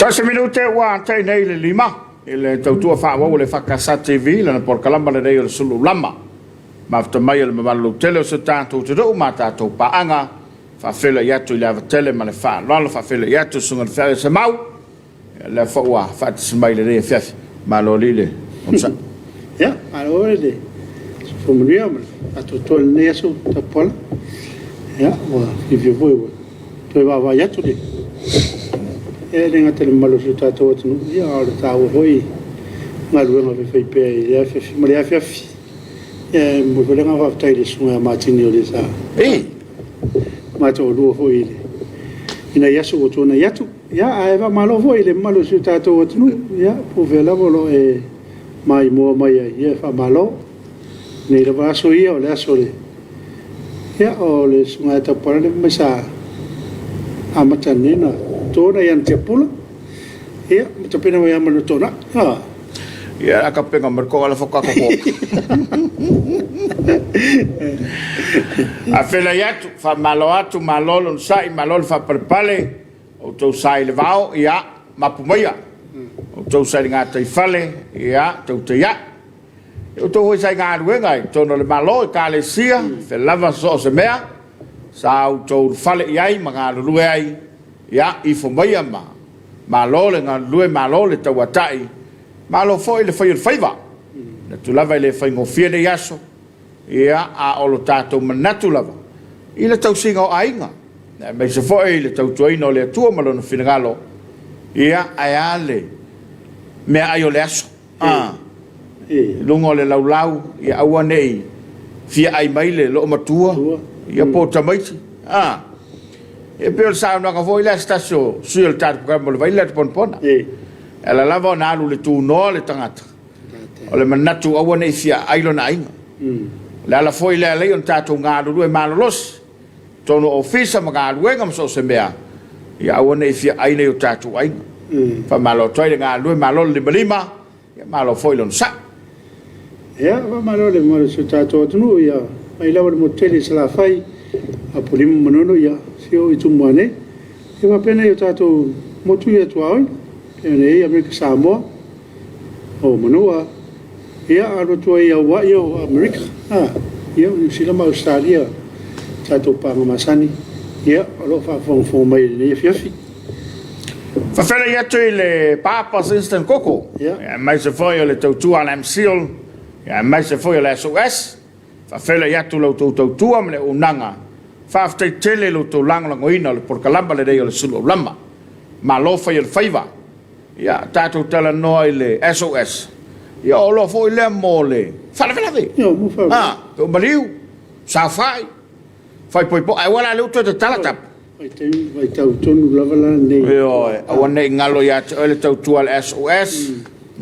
Sasa minute wa tai nei le lima ele tautua fa wa le fakasa TV le por kalamba le rei sulu lama ma fta mai le malu tele so tanto te do mata to paanga fa fela ya to le tele ma le fa lo fa fela ya to sunga fa se mau le fa wa fa mai le rei fiaf ma lo lile onsa ya allora de formuliamo a tutto il neso da pol ya wa vi voi to va ya to de renga malu su tato tu ya ora tau hoi malu ma fe pe ya fe ma ya fe mo vole nga va tai de sunga matini o sa ma to lu hoi ina ya su to na ya tu ya ai va malo hoi le malu su tato tu ya po vela volo mai mo mai ya fa malo ne le va so io le asole ya o le sunga ta por le mesa amatanina tona yan te pula ia te pena mai ama tona ia aka penga merko ala foka ko a fela yatu fa malo atu malolo sai malolo fa perpale o to sai le vao ia mapumaia o to sai ngata i fale ia to te ia o to sai ngā ruenga to no le malo ka le sia fe lava so se mea sa o to fale iai manga lue ai ya I fo mai ma lo le nga lue ma lo le tawatai ma lo foi le foi faiva na tu lava le foi ngo fie de yaso ya a o lo tato manatu lava I le tau singa ainga na me se foi le tau tuino le tua ma lo no finagalo ya ale me ayo le aso lungo le laulau ya awanei fia ai mai le lo matua ya po tamaiti e pe sa no ka voi la stasio su il tar programma le vai le pon pon ela lava na lu le tu no le tangata o le manatu a wona fia ai lo na inga la la foi le le on tatu nga lu e malolos tono ofisa ma lu ngam so se mea ya wona fia ai le tatu ai fa malo toi nga lu malol le lima ya malo foi lon sa ya va malo le mo su tatu tu ya ai la mo tele sala fai a polim monono ya sio itu mane e va pena io tato motu ya tuai e nei America Samoa o monoa ia alo tuai ya wa io America io New Zealand Australia tato panga masani ia alo fa fon mai nei fiafi fa fela ya tu le papa instant coco mai se foi le tu ala MCL ya mai se foi le SOS fa fela ya tu lo tu am le unanga fa after tele lo to lang ina por kalamba le dei le sulu lama ma lo fa il faiva ya tato tele no le SOS ya lo foi le mole fa la ve mo fa to baliu sa fai poi ai wala le to tala vai tau tonu lava la nei yo awana ngalo ya le tau tual SOS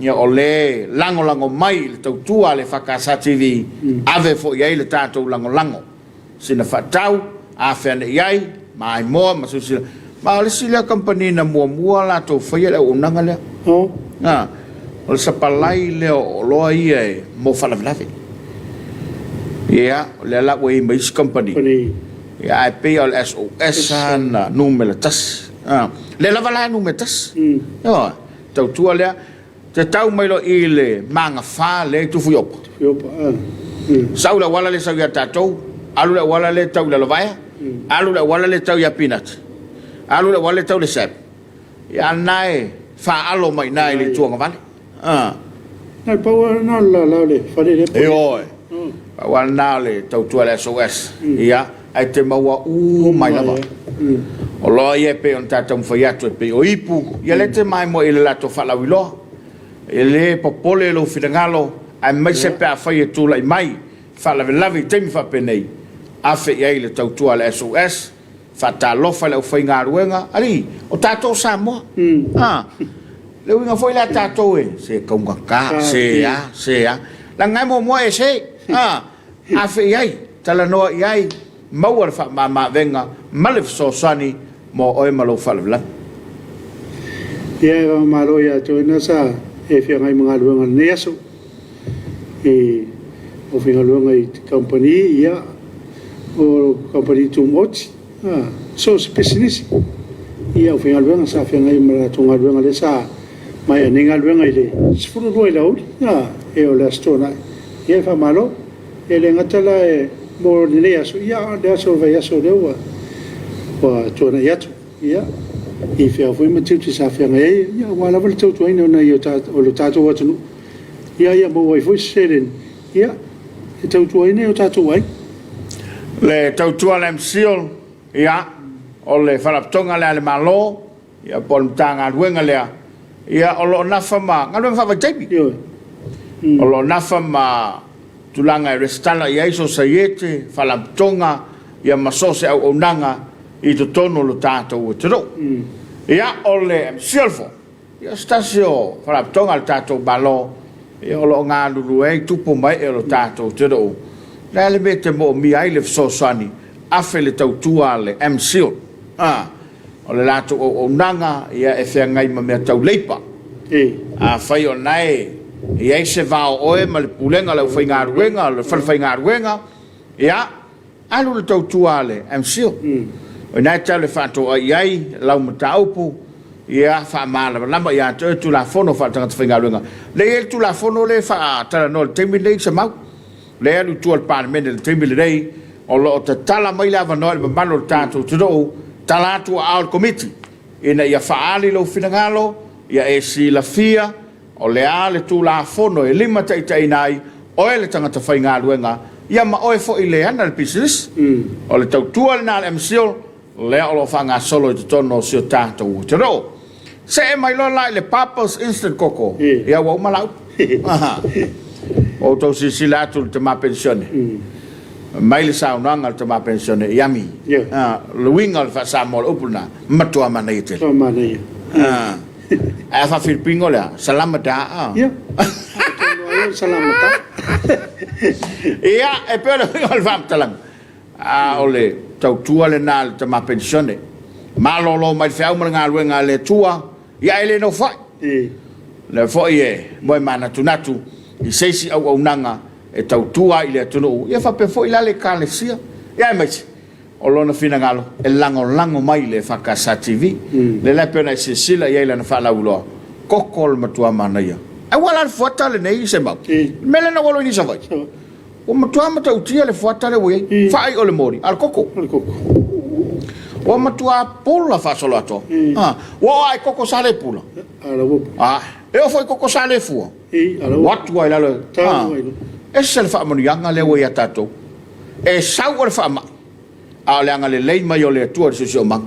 ya ole lango mai le tau tua le fakasa TV ave fo ya le tato lango sina fatau a fene yai mai mo ma su sila ma le sila company na mua la to fa ya unanga le o sa palai le o lo ai mo fa la vlave ya le la we mai company ya pe al SOS na numero tas le la vala numero tas no to tu le te tau mai lo ile manga fa le tu fu yop sa la wala le sa ya tato alu la wala le tau la vai alu la wala le tau ya peanut alu la wala le tau le sap ya nai fa alo mai nai le tuanga vale na pa na la le fa le oi pa wala na le tau tu le SOS ya ai te maua mai lava o lo ye pe on tata fa ya tu pe o ipu ya le te mai mo ile la to fa la wilo ele popole lo finangalo ai mai se pe fa ye tu lai mai fa la lavi te mi fa pe nei afe ia le tautua le SOS fa ta lofa le foi ngā ruenga ali o tato Samoa le winga foi la tato se konga ka se ya la ngai mo se afe ia tala no ia mau fa ma venga malif so sani mo oi malo fa la ia malo ya to na sa e fia ngai mga ruenga neso o finga ruenga I company ia o company too much so specialist ia o finga luenga sa finga i mara tunga luenga le sa mai a ninga luenga i le sifuru roi lau ia e o le astona ia fa malo e le ngatala e mo le aso ia le aso vai aso le wa tona yatu ia i fia foi matuti sa finga ia wala wala tau tuai na ia o lo tato watunu ia mo wai foi selen ia e tau tuai ne o tato wai le tau tua le msiol ia o le whalaptonga le ale malo ia pol mtanga ruenga lea ia o lo nafa ma ngaluenga whawa teipi o lo nafa ma tulanga e restala ia iso sa iete whalaptonga ia masose au onanga i to tono lo tātou o te ro ia o le msiol fo ia stasio whalaptonga le tātou malo ia o lo ngā lulu e tupo mai e lo tātou te ro la le mete mo mi ai le sosani afe le tautua le MCO o le lato o nanga ia e fea ngai ma mea tau leipa a fai o nai ia se vao oe ma le pulenga le fai ngā ruenga le fai ngā ruenga ia alu le tautua le MCO o nai tau le fato o iai lau mata aupu ia fa mala lama ia tu la fono fa tanga fai ngā ruenga le tu la fono le fa tala no temi le se mau le alu tu al parlamento le temi le rei o lo te tala mai lava no le malo tanto tu do tala tu al committee ina ia faali lo finangalo ia e si la fia o le ale tu la fono e lima tai nai o ele tanga te fai ngā ruenga ia ma oe fo i le ana le business o le tau tua le na le MCO le o lo fanga solo te tono si o tātou te ro se e mai lo lai le Papa's Instant Coco ia wau malau o tau si la tu te ma pensione mai le saunanga te ma pensione yami le winga le fa sa mo upuna matua manai te a fa filipingo le salamata salamata ia e pelo le fa talang a ole tau tua le na te ma pensione malolo mai fa mo nga luenga le tua ia ele no fa le fo ie mo mana tunatu i seisi au nanga e tau tua i le atunu ia fa pe fo i le kalesia ia mai o lona fina ngalo e lango mai le fakasa TV le la pena se sila ia le na fa la ulo kokol matua mana ia e wala fota le nei se ma mele na wolo ni sa vai o matua mata utia le fota le we fa ai o le mori al koko o matua pula fa solo ato o ai koko sale pula e o foi koko sale fu watu ai lalo e se fa mo yanga le we atato e sau o fa ma a le anga le lei mai o le tua se ma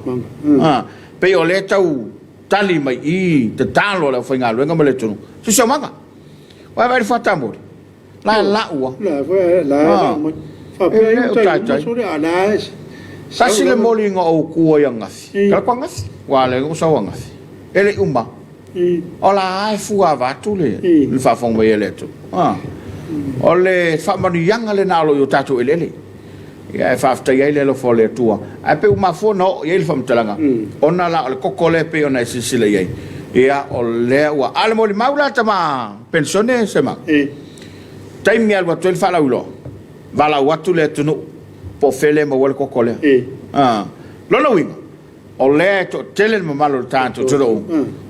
pe o le tau tali mai i te talo le foi ngalo nga le tunu se ma wa vai fa tamori la ua la fa pe so le ala Sasi le moli nga o kua ia ngafi. Kala kua ngafi. Wale o sawa ngafi. Ele umba. Ola ai fua vatu le. Le fa fonga ele tu. Ole fa manu yanga le nalo yo tatu ele. Ia fa afta ia le lo fole tua. Ai pe uma fo no ia le fam talanga. Ona la le kokole pe ona sisile ia. Ia ole wa ale moli maula tama pensione sema. Taimi alwa tu fa la ulo. Vala watu le tunu. Po fele mo wal kokole lolo winga o le to tele mo malo tanto tro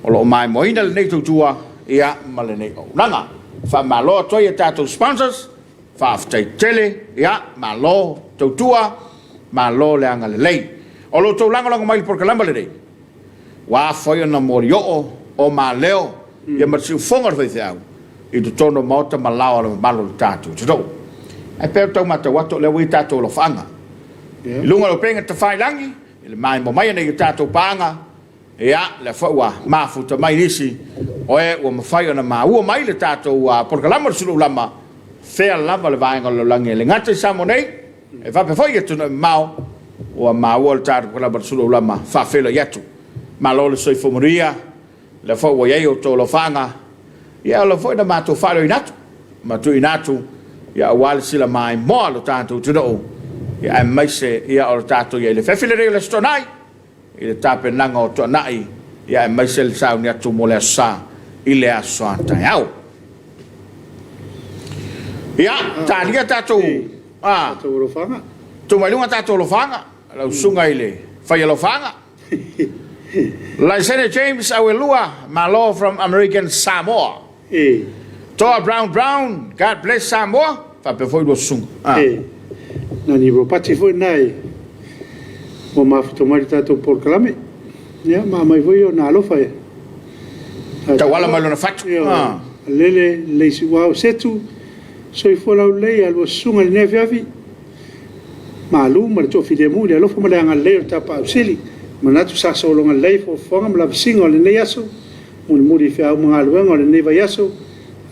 o lo mai mo ina le nei tua ia male nei o nanga fa malo to ia tato sponsors fa aftai tele ia malo to tua malo le anga le lei o lo to langa mai por kalamba le dei wa foi na morio o maleo ia ma si fonga fe au i to tono mota malao le malo tato tro ai pe tau mata wato le wi tato lo fanga lunga lo penga te fai langi le mai mo mai nei tato panga ia le fa ma futa mai nisi oe o ma fai ona ma o mai le tato wa por kalama sulu lama fe lava le vai ngalo langi le ngate samonei e va pe foi tu mau o ma o le tato kalama sulu lama fa fe lo yatu ma lo le soi fomoria le fa o ye o to lo fanga ia lo foi na ma to fa lo inatu ma tu inatu ia wal sila mai mo lo tanto tu do ia mai se ia o tato ia le fefile le stonai ile tape nanga o to nai ia mai se le sa unia tu mo le sa ile aso anta au ia tania tato to lo fanga tu mai lunga tato lo fanga lo sunga ile fai lo fanga Senator James Awelua, malo from American Samoa. Toa Brown, God bless Samoa. Fa pe foi do sung. Na ni ro pati foi nai. Mo mafuto mai tato por kalame. Ya ma mai foi na alofa. Ta wala malo na fatu. Lele le si wa setu. So ifo la le alwo sunga le nefiafi. Malu ma to fi de mu le alofa ma le nga le ta pa sili. Manatu sa so longa le fo fonga ma la singa le ne yaso. Mun muri fi au mga luenga le ne va yaso.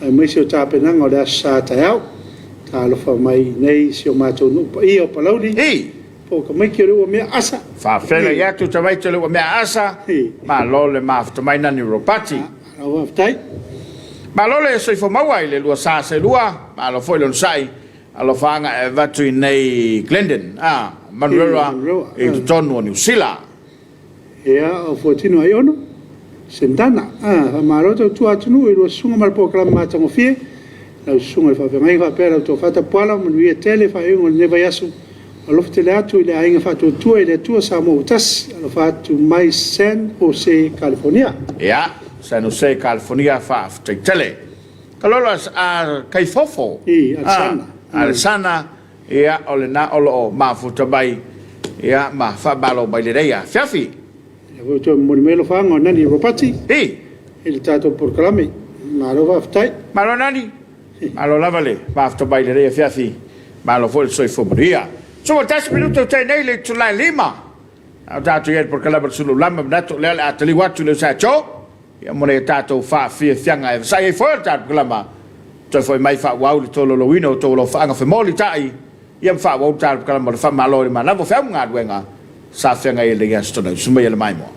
Ai mai se ta pe nanga le sa ta yau. Ta alofa mai nei si o mato no pa io pa lauli. Po ka mai kere o me asa. Fa fela ya tu ta mai tele o me asa. Ma lole ma fa mai nani ropati. Au aftai. Ma lole so fo mawai le lua sa se lua, ma lo foi lon sai. Alo fanga e vatu nei Glendon. Manuela e tu tonu ni usila. O fotino ai ono. Sentana. Ma roto tu atunu e lo sunga mal po kala mata mo fie. La sunga fa fa mai fa pera to fata poala mo vi tele fa un ne vai asu. Alo tele atu ile ainga fa tu ile tu sa mo tas. Alo fa tu mai San Jose, California. San Jose, California fa tele. Kalolas a kai fofo. Alsana ia ole na olo ma futa bai ia ma fa balo bai le ia fiafi. Eu to mo melo fa ngona ni ropati. Il tato por clame. Ma lo va ftai. Ma lo nani. Malo lavale, ma futa bai le ia fiafi. Ma lo foi soi foburia. So 10 minutos te nei le tula lima. Au tato ia por clame sulu lama nato le atali watu le sa cho. Ia mo le tato fa fi fianga e sai foi tato clama. Toi foi mai fa wau le tolo loino tolo fa anga fe moli tai. Ia fa wau tato clama fa malo le mana vo fa nga duenga. Sa fianga ia le gastona suma ia le mai mo.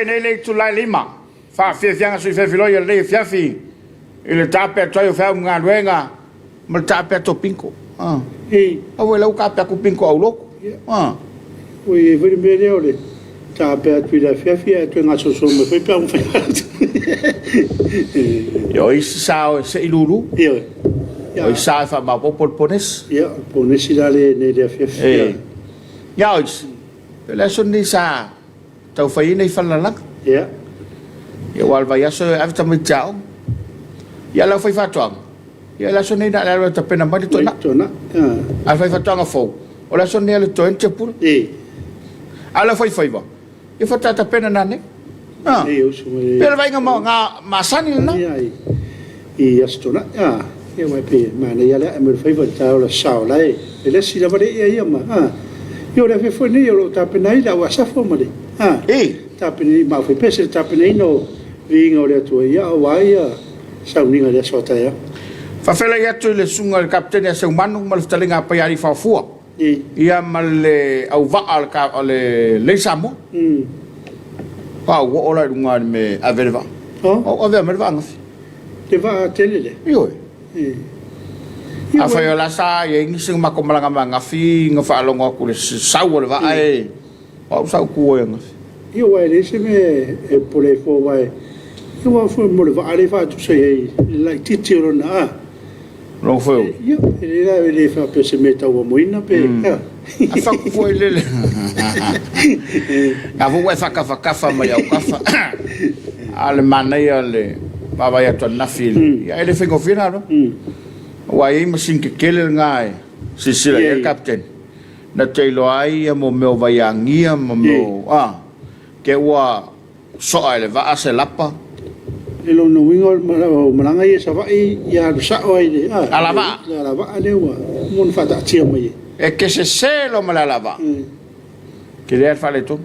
nei le tu lai lima fa fianga sui fefilo ia le fiafi ile tape toi fa nga luenga mal tape to pinko awe lau ka pe ku pinko au loko oi veri mere ole tape tu la fiafi tu nga so me foi pa un fa yo isa se ilulu oi sa fa ma pones pones ile le fiafi ya la son ni sa tau fai nei falalak ya wal vai aso afta me chao ya la fai fatuang ya la son nei na la ta pena mali tona a fai fatuang fo o la son nei le to ente pur ala fai ba e fata ta pena nane pero vai nga masani na i astona e vai pe ma ne ya la me fai va ta la sao la e si la va e ma yo le foi ni yo ta pena ila wa sa fo ma ta pena ma foi pese ta pena no vinga o le tu ya wa ya sa uninga le so ta ya fa fela ya tu le sunga le kapteni se umanu mal talinga pa ya ri fa fu ia mal au va al ka le samo pa wo ola lunga me averva ave merva ngafi te va tele yo a fa la sa ye ngi sing ma komala nga fi nga fa longo ku le sa wo le va ai o sa ku wo nga io vai le se me e pole fo vai io va fo mo le va ale fa tu sei la titiro na non fo io le fa pe se meta o mo ina pe a fa ku fo le a vo fa ka fa ma ya ka fa ale manai ale baba ya to na fil ya ele fengo final wa i masin ke kele ngai sisila ya captain na telo ai mo me vai angia mo ke wa so ale va ase lapa elo no wingo malanga ye sa vai ya sa oi alava ale wa mon fa ta tia mai e che se lo malava che le fa le tu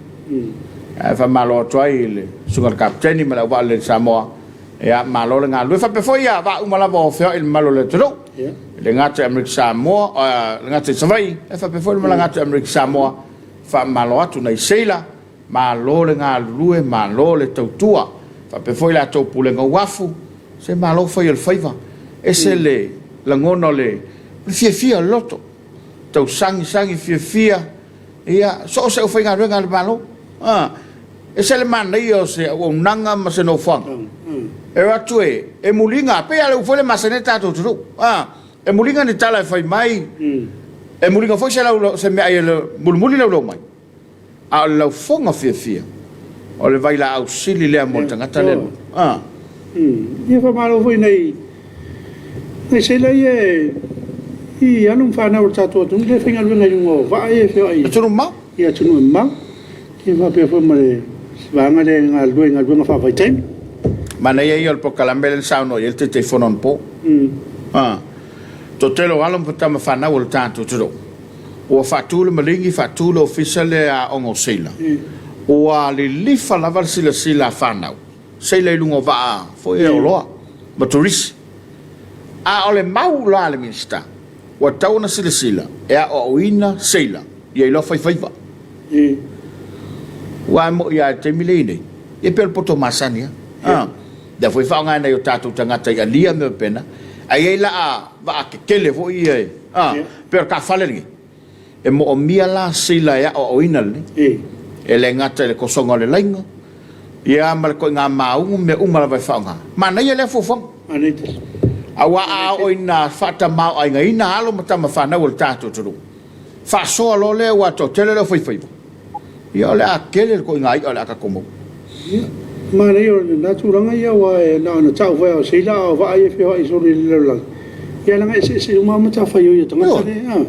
fa malo toi le sugar captain me la va le Samoa ya malo le nga lu fa pe foi ya va umala vo fe il malo le tro le ngata America Samoa le ngata savai fa pe foi le ngata America Samoa fa malo atu nei seila malo le nga lu e malo le tautua fa pe foi la to pule nga wafu se malo foi il faiva e se le la ngono le fia loto tau sangi fia ia so se foi nga nga malo e se le man io se o nanga ma se no fang e atue e mulinga pe ale foi le maseneta to e mulinga ni tala fai mai e mulinga foi se me ai le mulmuli lo mai a lo fonga fia o le vai la auxili le mo tanga tale ia fa malo foi nei se le i anu fa na urta to tu le finga lu ngai ngo va e fe ai tu ma ia tu ma ia va pe foi male vanga le ngal fa vai time mana ia il po calambele sauno il te telefonon po to telo alom po tama fa na ul tanto tu o fatule malingi fatule officiale a ongo sila o a le lifa la val sila fa na sila lungo va fo e lo motoris a ole mau la le minsta o tauna sila e a o ina sila ia lo fai va wa mo ia te milene e per poto masania da foi fa nga nei o tatu tangata ia lia me pena ai la va ke kele vo ia per ka faleri e mo o mia la sila ya o inal e le ngata le kosonga le lainga ia mal ko nga mau me uma vai fa nga mana ia le fofo awa a o ina fata mau ai nga ina alo mata ma fa na o tatu tu fa so lo le wa to tele le foi ia le a kele ko nga ai ole aka komo ma nei o na turanga ia wa na tau vai o sila o vai fe o iso le la ia na se uma mata fa yo tanga tale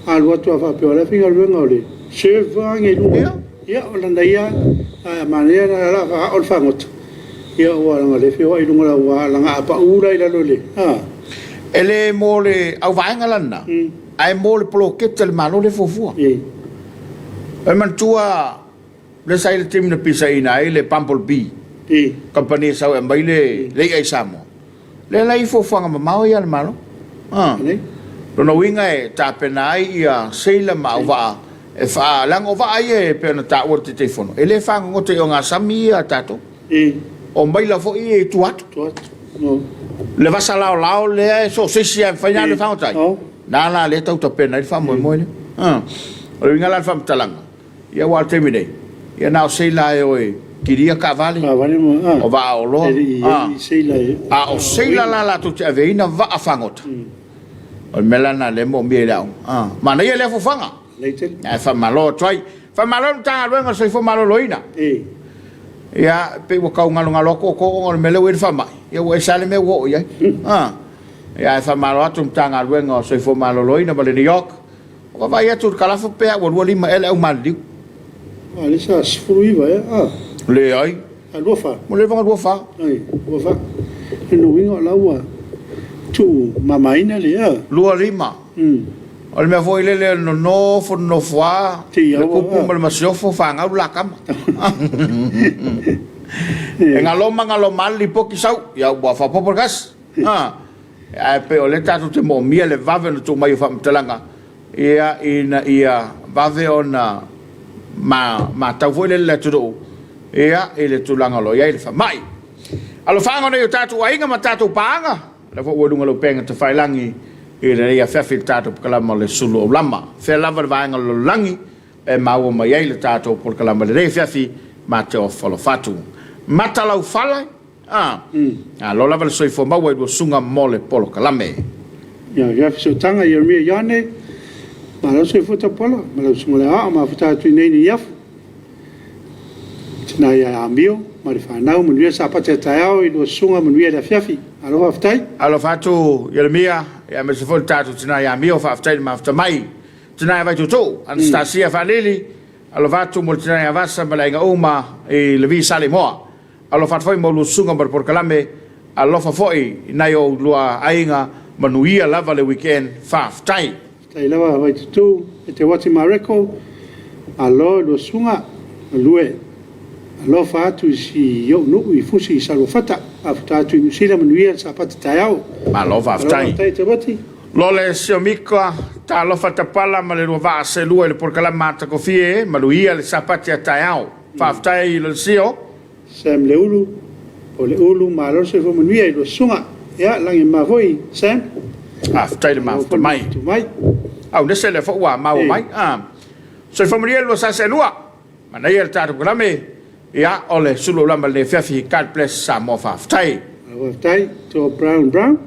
al watu fa pe ora finga lu ngole se va nge lu ia o landa ia ma nei la fa o fa ngot ia o ngole fe o lu ngola wa la nga pa ura ila lo le ele mole au vai ngalana ai mole plo ketel malo le fofua e man tua le sai le tim na pisa ina le pampol bi compagnia sau e mai le ai samo le lai fofanga ma ia le malo lo no winga e ta penai ia seila ma va e fa lango va ai pe na ta o te telefono ele fa ngo te o nga sami a tato o mai la fo i tu atu no le va sala lao le so se si fa ina le fa tai na le tau to pena il fa mo mo le o le ngala fa mtalanga ia wa te mine ia na se la e oi kiria cavale mo o va o lo se la o se la tu te aveina va a fangota o melana le mo mi la ma na ia le fo fanga leitel fa malo trai fa malo ta luenga se fo malo loina ia pe wo ka ngalo ngalo ko ngol mele wer fa mai ia wo sale me wo ia ia fa malo atu tanga luenga se fo malo loina ba le New York o va ia tur kala fo pe wo lima ele o maldi ali sa sfruiva le ai lo fa mo le va fa lo fa no wingo la wa tu mamaina le lua lima o le mea foi lele no foa le kupu ma le masiofo fagau lakama e ngalo mali poki sau ia ua faapopo le kasi ae pe o le tatou te moomia le vave na tumai o faamatalaga ia vave ona matau foi lele le tuduu ia i le tulaga lo iai le faamaʻi alofaga ona i o tatou aiga ma tatou paaga le foʻi ua luga lau pega te failagi i le ia fefi tatou kalama le sulu o lama fe lava le vaenga lo langi e maua mai ai le tatou por kalama le fefi ma te o falo fatu mata lau fala lo lava le soifo maua i dua sunga mole polo kalame ia so tanga ia mea iane ma lau soifo ta pola ma lau sunga le ma futa tu nei ni iafu tina ia amio ma le whanau manuia sa pate taiao i dua sunga manuia le fefi aloha aftai aloha fatu Yeremia ia me se foi tatu tina ia mio fa aftai ma afta mai tina vai tutu Anastasia Fanili alo vatu mo tina ia vasa malainga uma e levi sale moa alo fat foi mo lu sunga por kalame alo fa foi nai o lua ainga manuia lava le weekend fa aftai tai lava vai tutu e te wati mareko alo lu sunga lue alo fatu si yo no i fusi salo fata afta tu ni sila manuia sa pata taiao ma lo fa aftai te wati Lole siomika ta lofa tapala ma le ruwa se lua le por kala mata kofie ma luia le sapati ataiao faftai le sio Sam leulu o le ulu ma lo se fo manuia i lo sunga ya langi ma voi Sam aftai le mafta mai au nese le fo wa ma mai so fo manuia lo sa se lua ma nei el tatu grame ya ole sulu lama le fiafi kat place sa mo faftai to brown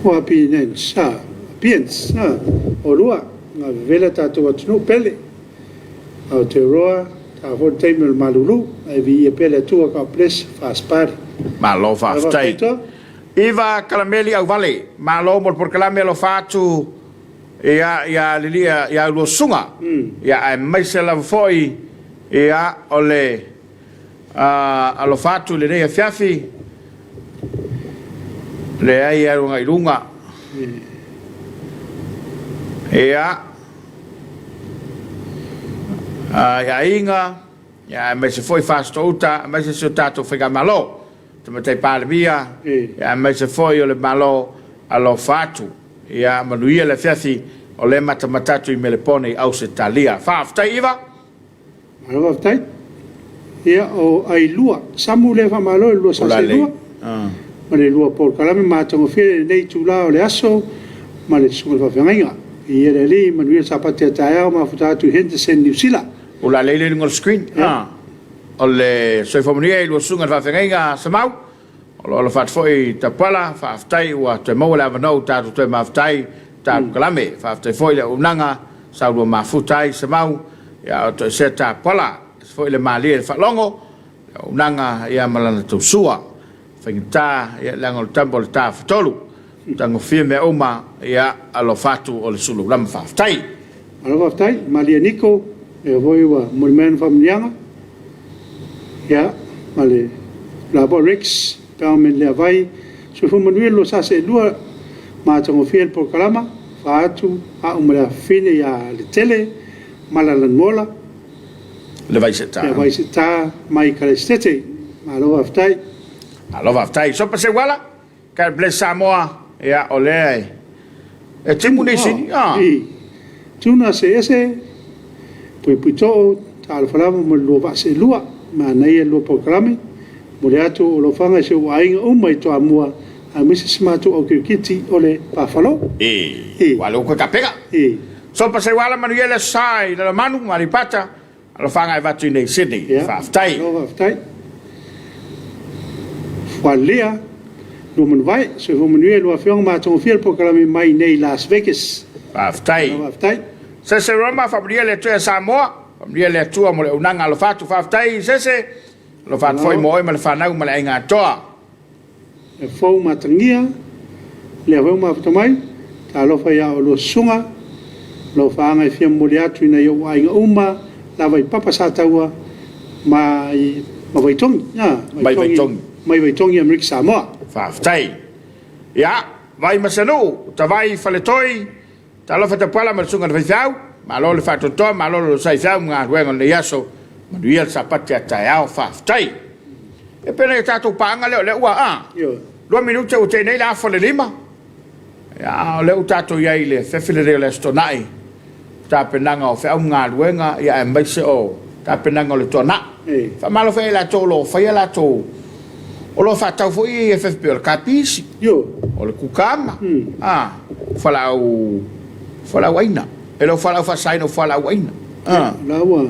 o pinensa piensa o lua na vela tato atno pele au te roa ta fo temel malulu ai vi pele tua ka ples faspar ma lo faftai Iva Calameli au vale ma lo mo por calamelo fatu ia lilia ia lo sunga ia ai mai se la foi ia ole alo fatu le nei fiafi le ai era unha irunga ia ia inga ia me se foi fastouta me se tato fega malo te matei pale via ia me se foi o le malo alo fatu ia manuia le fiafi o le matamatatu i mele pone au se talia faaftai iva alo aftai ia o ai lua samu le fa malo lua sa se lua ma le lua por kalame matango fie nei tula o le aso ma le sunga whawhengainga i ere li manuia sapate taia ma futatu Henderson New Zealand o la leile ngol screen o le soifomunia i lua sunga whawhengainga samau o lo fat foi tapala faaftai ua te mau le avanau tatu te maaftai tatu kalame faaftai foi le unanga sa lua mafutai samau ia o te se tapala foi le malia le whalongo unanga ia malana tausua whaingita ia langa o tambo le tāwhatolu tango fia mea uma ia alo fatu o le sulu lama whaftai alo whaftai malia niko e voi wa morimen whamnianga ia male labo Rex pao men lea vai so fu manuel lo sa se lua ma tango fia por kalama fatu a umara fine ia le tele malalan mola le vai se tā le vai se tā mai kalestete alo whaftai aloha aftai so pa se wala ka bless Samoa ia ole e timu nei sini tuna se pui to tal fala mo lo va se lua ma nei lo programe mo le atu lo fanga se wai o mai to amua a Mrs. Mato o kiti ole pa falo walo ko kapega so pa se wala manuela sai la manu maripata lo fanga va tu nei Sydney fa tai Walia no man vai se ho manuel lo afiong ma to fiel programe mai nei Las Vegas fa tai se Roma Fabriele tu Samoa Fabriele tu mo le unanga lo fatu fa tai se lo fat foi mo ma le fa na ma le nga toa e fo matangia le ho ma tamai ta lo fa ya lo sunga lo fa nga fia mo le atu na yo wa nga uma la vai papa sa taua mai ma vai tong ya mai vai tong ya Amerika Samoa fa tai ya vai masanu ta vai faletoi ta lo fa ta pala ma sunga vai fiau ma lo le fa to ma lo lo sai fiau nga wenga le yaso ma duia sapati atao fa tai e pena ta to panga le wa lo minuti o te nei la fa le lima ya le ta to ia ile fe file le stonai ta penanga o fe nga wenga ya mai se o ta penanga le tona fa malo fe la to lo fa la to o lo fa ta foi e fe per capisi o le kukama fa la waina e lo fa la fa sai no fa la waina la wa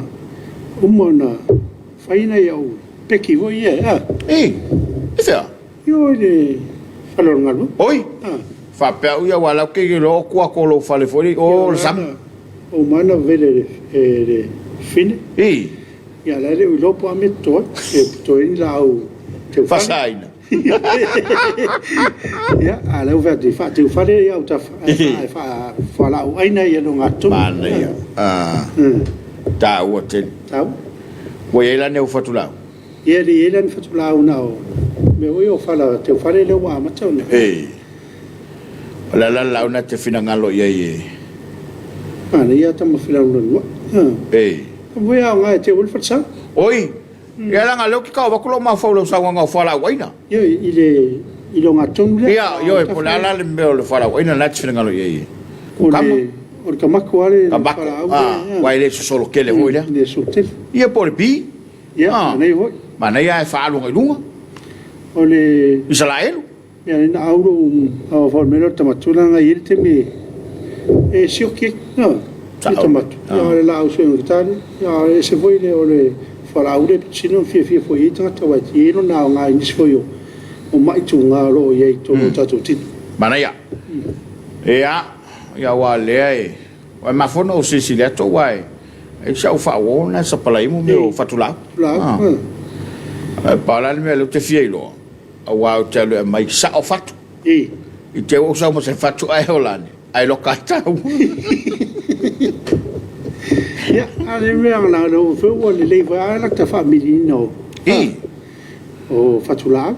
umona faina ya peki vo ia ia yo le falor ngalo oi fa pe ia wala ke lo kwa ko lo fa le foi o sam o mana vele fine ia la le lo po ameto e to in la o te fa sai ya ala o verde fa te fa le ia ta fa la o aina ia no ngato mana ia ta o te ta o ia ne o fatula ia le fatula o na me o fala te fa le wa ma tau la una te fina ngalo ia ana ia ta ma fila no voi a nga te ul fatsa oi ia la ngalo ki ka ba ko ma fa lo sa nga fa la waina ia ile nga tongle ia yo e pola la le me lo fa la waina la te fina ngalo ia o ka makuale wai le solo ke le voi le sotel ia por bi ia nei voi mana ia e fa lo ngai o le Israel ia na auro a for menor tamatula nga irte me e sioki no tamatu ia la au so ngitani ia se voi le o le fala aure sino fie foi tata wa tino na nga ni foi o mai tu nga lo ye to tatu tin mana ia ia wa le wa ma fono o Sicilia to wai e sa o fa ona sa palai mo meu fatula para le me te fielo wa te le mai sa o fatu i te o sa mo se fatu ai holani ai lo kata ya ale me na no fo o le va la ta family no o fatula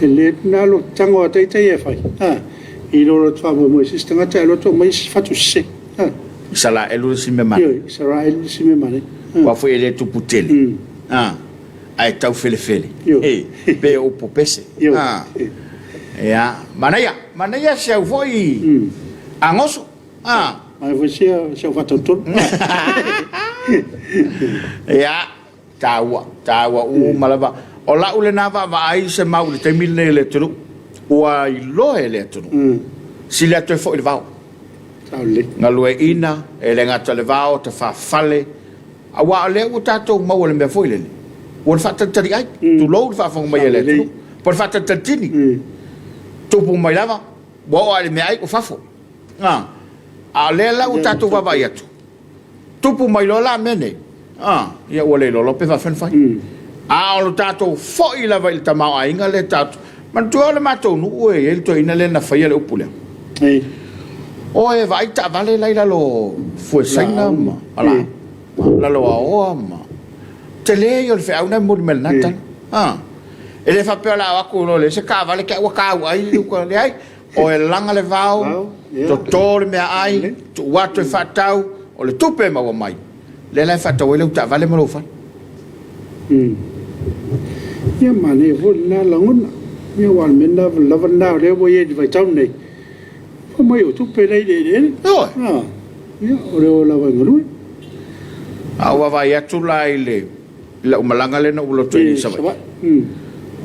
ele na lo tango te e fai i lo fa mo sistema te lo to mai fatu se sala elu si me ma sala elu si me ma wa fo ele tu putele ai tau fele pe o popese ya manaya se foi angoso ai você se fato todo ya tawa o malava o la ule na va ai se mau te mille le tru o ai lo ele tru si le te foi va nga lue ina ele nga te le va te fa fale awa le o tato mau le me foi le o fa tari ai tu lo fa fa mai le tru por fa tantini tu pu mai lava bo ale me ai o fa fo a le la o tato va vai atu tu pu mai lo la mene ia o le lo pe va fen fai a o tato fo i la vai tama ai nga le tato man tu ole mato nu e el to ina le na fai le upule o e vai ta vale la lo fu saina ma ala la lo a ma te le io fe una mo mel nata ele fa pe la ko lo le se ka vale ke wa ka ai ko le ai o e langa le vao to tole me ai to watu fa tau o le tupe ma wa mai le la fa tau le ta vale mo lo fa ia mane vo na langon ia wal mena la le vo ye vai tau nei o mai o tupe le ia o la va ngulu Awa vai atu la ile la umalanga le na ulo tui sa vai.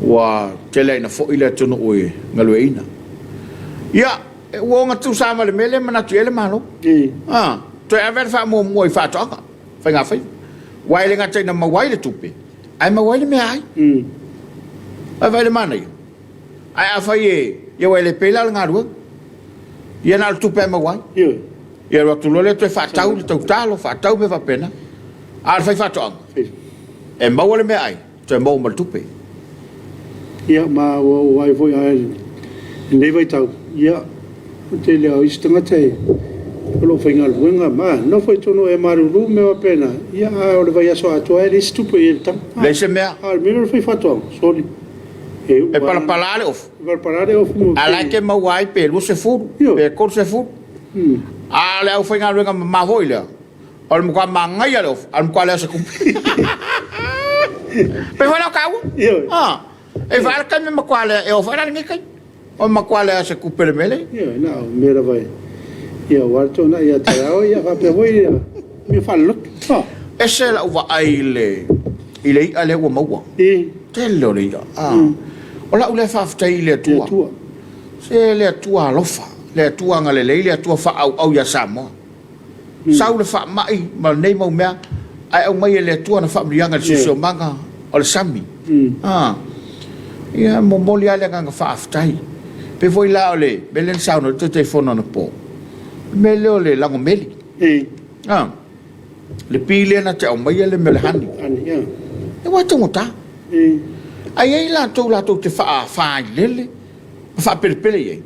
Wa tele na fo ile tunu oi ngalu ina. Ya wo nga tu sama le mele mana tu ele malo. To ever fa mo mo fa to ka. Fa nga fa. Wai le nga tei na ma wai le tupe. Ai ma wai le me ai. Ai vai le mana. Ai a fa ye wai le pela nga ru. Ye na tupe ma wai. Ye ro tu lo le to fa tau le tau fa tau me va pena. Al fai fatong. E mau le me ai, te mau mal tupe. Ia ma wai foi ai. Nei vai tau. Ia te le au istanga te. Lo fai ngal wenga ma, no foi tono e maruru me wa pena. Ia o le vai aso ato e stupe e tam. Le se me. Al meno fai fatong. Sorry. E para palare of. Para palare of. Ala ke mau ai pe lu se fu. Pe kor se fu. Ale au fai ngal wenga ma voi le. Al muka mangai alo, al muka le se kumpi. Pe wala kau? E wala kan me makwale e o wala ni kai. O makwale se kupele mele. Na, mera vai. Ia warto na ia tao ia va pe voi me fallo. E se la uva aile. Ile ale wo mawa. Te lo ri. Ola ule fa fta ile tua. Se le tua lofa. Le tua ngale le tua fa au ya samo. Sau le fa mai ma nei mau mea ai au mai le tua na fa mianga le sosio manga o le sami ia mo moli ale nga fa aftai pe voi la ole belen sau no te fono no po me le ole lango meli le pile na te au mai le mele hani e wa tu ta ai la tu te fa lele fa pele ye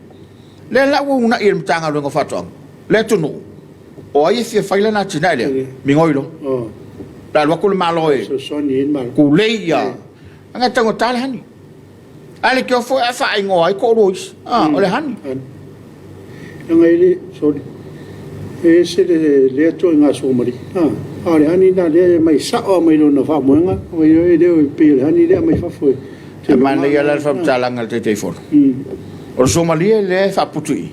le la wo una ir mtanga lo fa tong le tu no o ai fia faila na tina ele mingoilo la lo ko malo e so ni mal ku leia anga tango tale hani ale ke fo fa ingo ai ko rois ole hani nga ile so e se le to nga so mari ale hani na le mai sa o mai no fa moenga o ye de pe hani le mai fa fo te man le la fa talanga te telefone o so mali le fa putui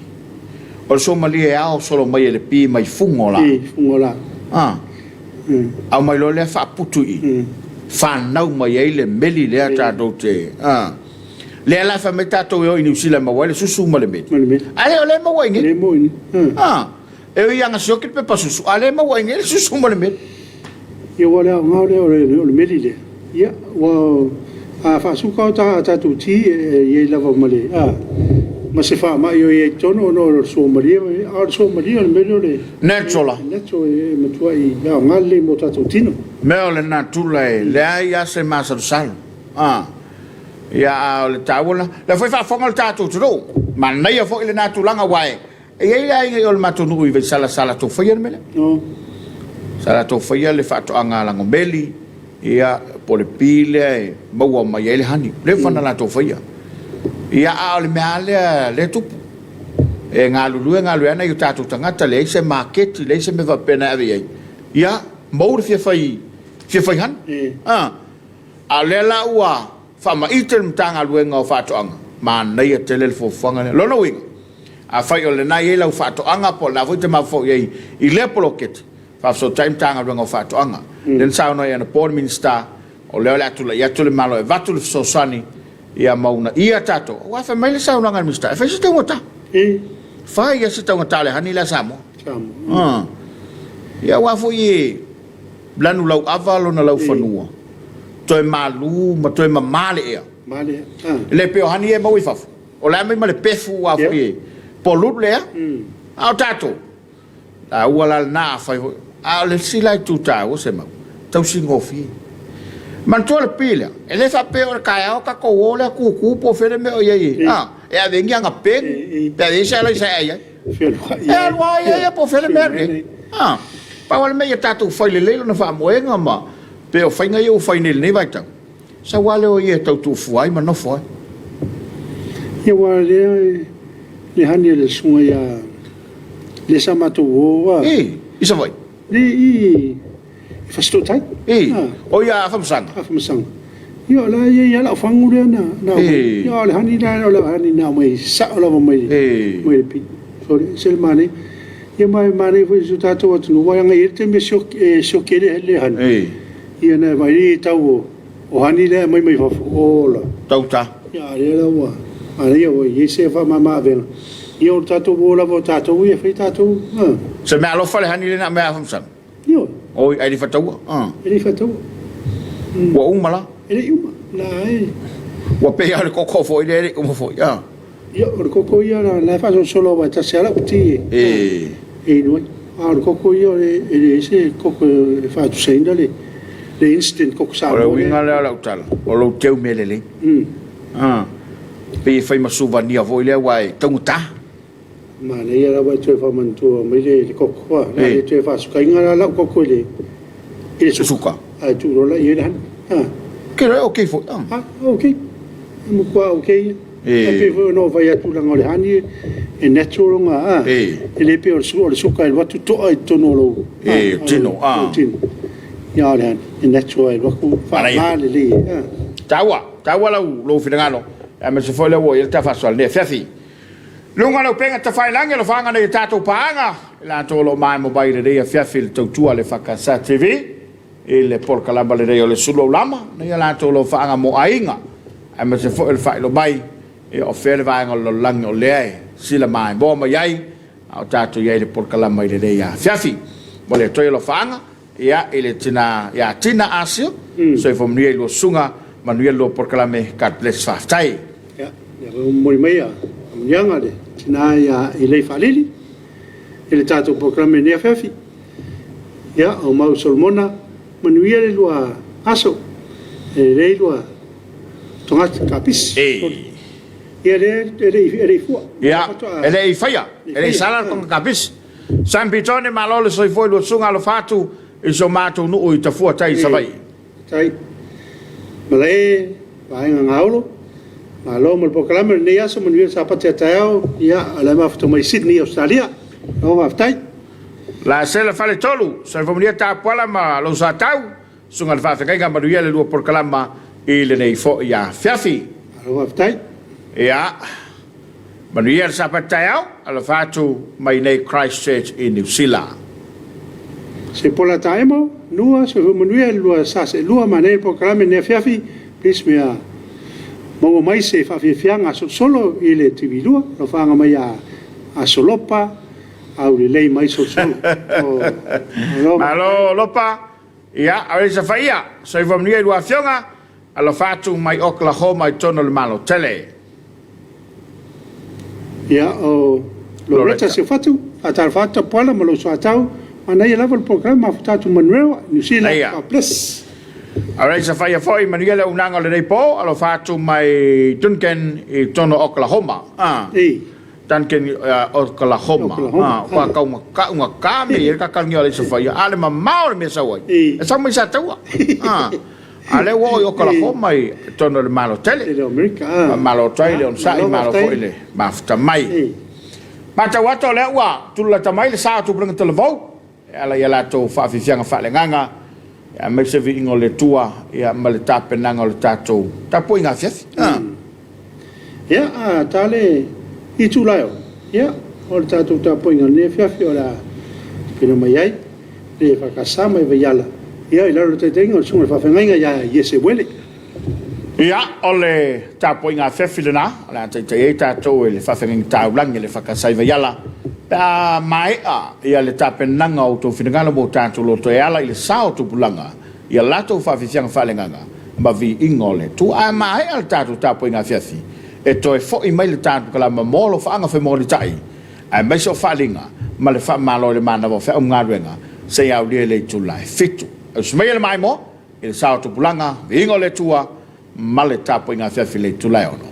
o so mali e ao solo mai le pi mai fungola au mai lo le fa putui fa nau mai ele meli le ata do te le la fa meta to yo inu sila ma wale susu ma le met ale ole ma wa ngi e ia nga soki pe pa susu ale ma wa ngi susu ma le met ye wala nga le meli le ya wa fa su ka ta tu ti ye la va male ma se fa ma io e tono no so maria le melo le netola neto e me tuai ya ngale mo tato tino me ole na tula e le ai se ma sal ya le taula le foi fa fonga le tato tro ma nei fo ile na tulanga wae e ia ai ol matunu i sala to foi mele no sala to foi le fa to anga la ngombeli ia pole pile mo ma ye le hani le fa na to foi ia ale meale le tupu e ngalu ana i tatu tangata le se market le se me va pena ave ia mo le fai han ale la ua fa ma item tanga luenga fa to anga ma nei te le fo fanga lo no wing a fai ole na ye la fa to anga po la vote ma fo ye i le poloket fa so time tanga luenga fa to anga den sa no ye na port minister o le la tu le malo e va tu so sani ia mauna ia tato wa fa mai le sa nga mista fa se tangota fa ia se tangota le hani la samo ia wa fo ye blanu lau avalo na lau fanua toi malu ma toi male ia le pe hani e mau fa o la mai le pefu wa fo ye polut le au tato la wala na fa a le sila tu ta o se mau tau singofi man tole pila ele fa pe or kaya o ka ko ole ku po fere me o ye e a vengi anga pen pe de sa la sa ya e wa ye po fere me pa wala me ta tu foi le no fa moenga ma pe o fa ngai o fa ni vai ta sa wale o ye tu fuai ma no foi ye wale le hani le suya le samato wa isa vai li fasto tai o ia famsang yo la ye la fangu le na yo le hani la la hani na mai sa la mai mai pi so sel mane ia mai mane foi su tato atu no wanga i te me shokere le han ia na vai tau o hani le mai fa ola tauta ia le la wa ia o i se fa mama ven ia o tato bola vo tato ia fai tato se me alo fale hani le na me afamsan ia oi ai fa tau ele fa tau wa umala ele uma la wa pe ya ko ko fo ile ko fo ya ia o ko ia la fa solo va ta sala uti no a ko ko ia ele se ko fa tu senda le instant ko sa o winga le la tal o lo teu melele pe fai masuva ni avo ile wai tanguta ma le ia la va tu fa mantu me le ko ko la le tu fa su ka inga la ko ko le ile suka a tu ro la ia han ke re okay fo okay mo kwa okay pe fo no vai atu la ngole hani e natural nga ele pe o suka il watu to ai tono lo tino ya le e natural wa ku fa la le tawa lo finangalo e me se foi le wo il ta fa sol ne fiafi lunga lo penga ta fai lange lo fanga nei tato paanga la to lo mai mo bai le fiafi il tua le fa casa tv il porca la balle le sulo lama nei la to lo fanga mo ainga e me se foi il fai lo bai e o fere vai lo lang o le sila mai bo ma yai au tato yai le porca la mai le ya fiafi mo le to lo fanga ya ele tina ya tina asio so fo mni lo sunga manuel lo porca la me kat bless fa tai ya mo mai ya yanga de tina ya ele falili ele tato porca me ne fiafi ya o mau solmona manuel lo aso ele lo tongat kapis ele fu ya ele faia ele sala con kapis San Pitone malole so foi lo sunga lo fatu e so mato no o itafu tai savai tai male vai ngaulo malo mo proclama ne ya so mo vi sapate tao ya ala ma fto mai Sydney Australia no ma ftai la sela fale tolu so famiglia ta pola ma lo sa tau sunga fa fa ga maduia le lo proclama il nei fo ya fiafi no ma ftai ya maduia sapate tao ala fatu mai nei Christchurch in New Zealand se pola taimo lua se manuel lua sa se lua mane proclama ne fiafi please me mo mai se fa fianga solo ile tv lua lo fanga mai a solopa au le mai solo malo lopa ya a se faia se vom ni lua fianga alo fatu mai Oklahoma i tono le malo tele ya o lo reta se fatu atar fatu pola mo lo so atau ana ia lava o programa fatatu Manuel New Zealand plus Alright, sa fai foi Manuel unanga le dei po alo fatu mai Duncan i tono Oklahoma. Duncan Oklahoma. Kwa ka unga ka me ka ka ngi sa fai ale ma mau me sa wai. E sa mai sa taua. Ale wo Oklahoma i tono le malo tele. De America. Malo tele on sa i malo foi le mafta mai. Mata wato le wa tu la tamai le sa tu bring televou. Ala ia lato fa fianga fa le nganga. Ya me se vi ngole tua ya male tape nanga le tato tapo inga fiafi ya tale i tu laio ya o le tato tapo inga ne fiafi o la pino mai ai le fa kasama e yala ya i laro te tengo o sunga fa fenga ya yese wele ya ole tapo inga fiafi le na la te tato le fa fenga taulang le fa kasai yala ta mai ia le tape nanga o to finanga mo tato lo to ala ile sao tu pulanga ia lato fa fianga fa le nganga ma vi ingole tu a mai al tato tapo inga fiafi e to e fo i mai le tato kala ma molo fa anga fe mo le tai ai mai so fa linga ma le fa malo le mana vo fa unga renga se ia le tu lai fitu o smai le mai mo ile sao tu pulanga vi ingole tua ma le tapo inga fiafi le tu lai ono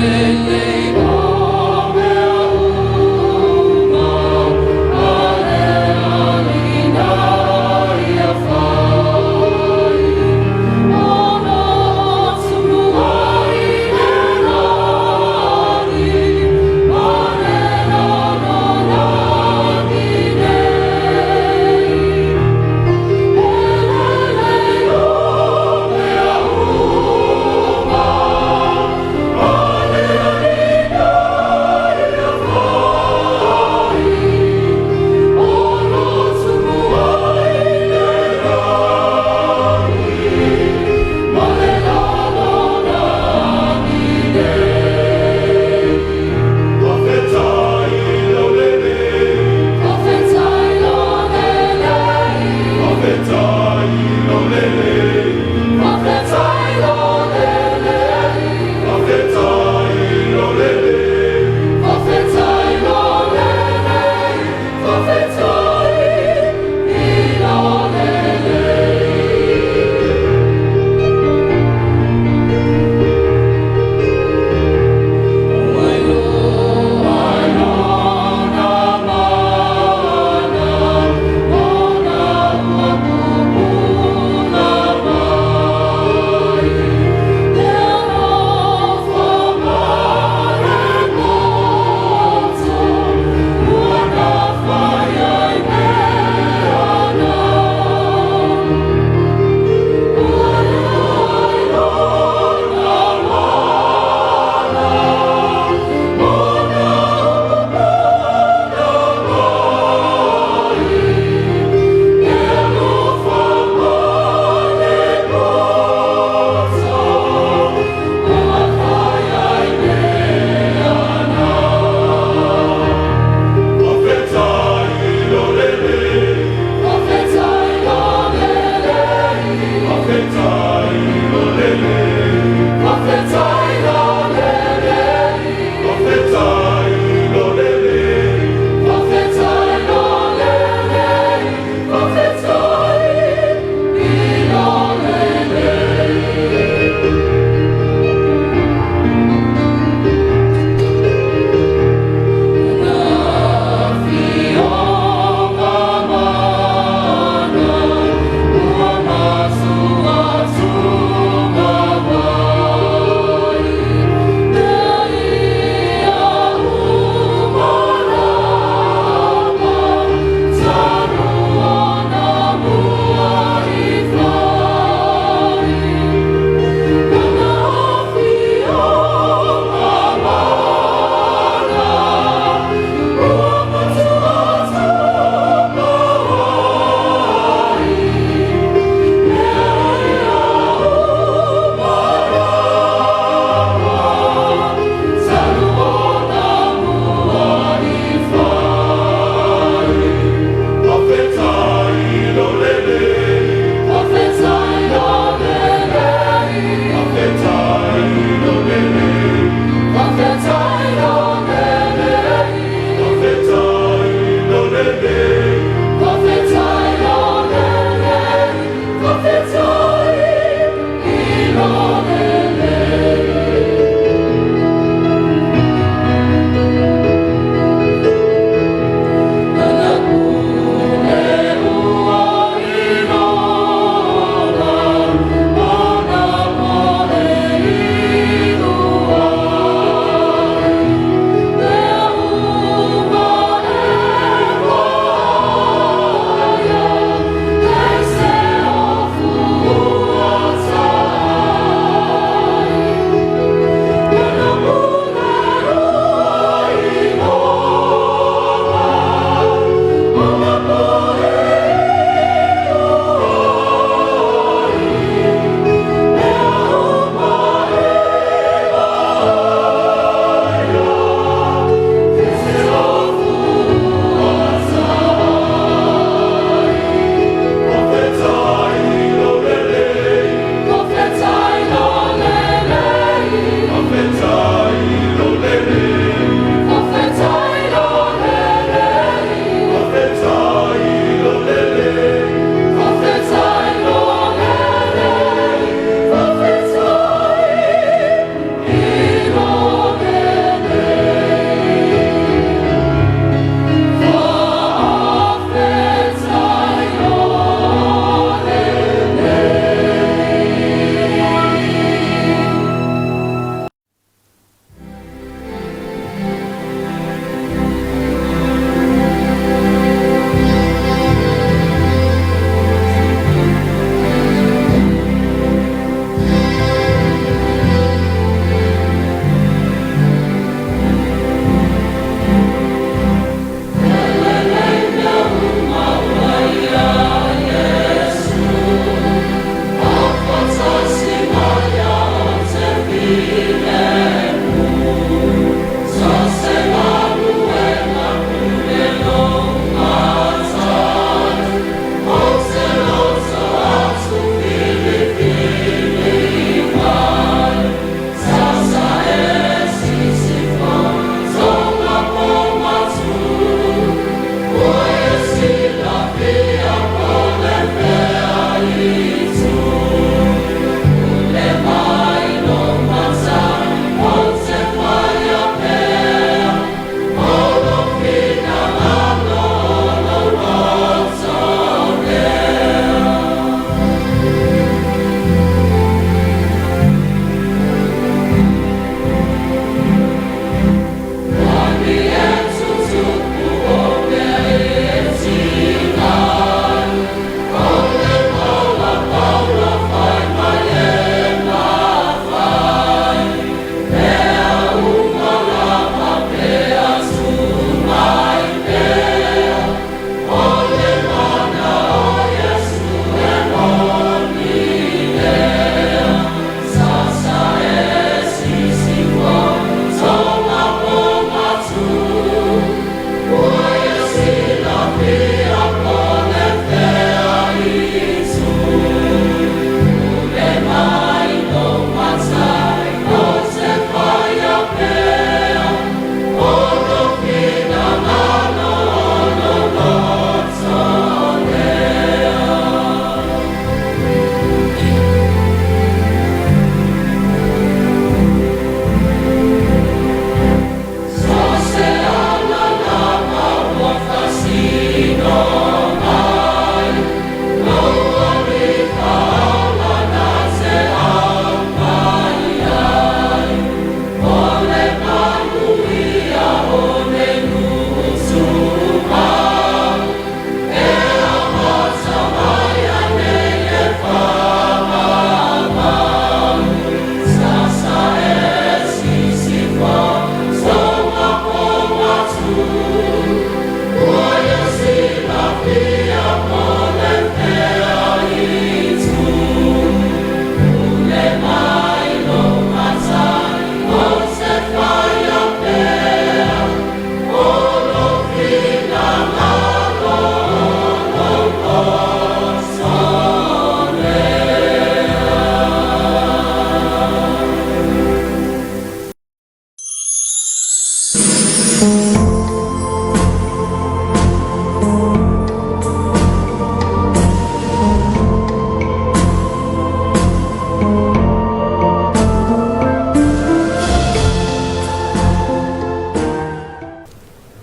Lele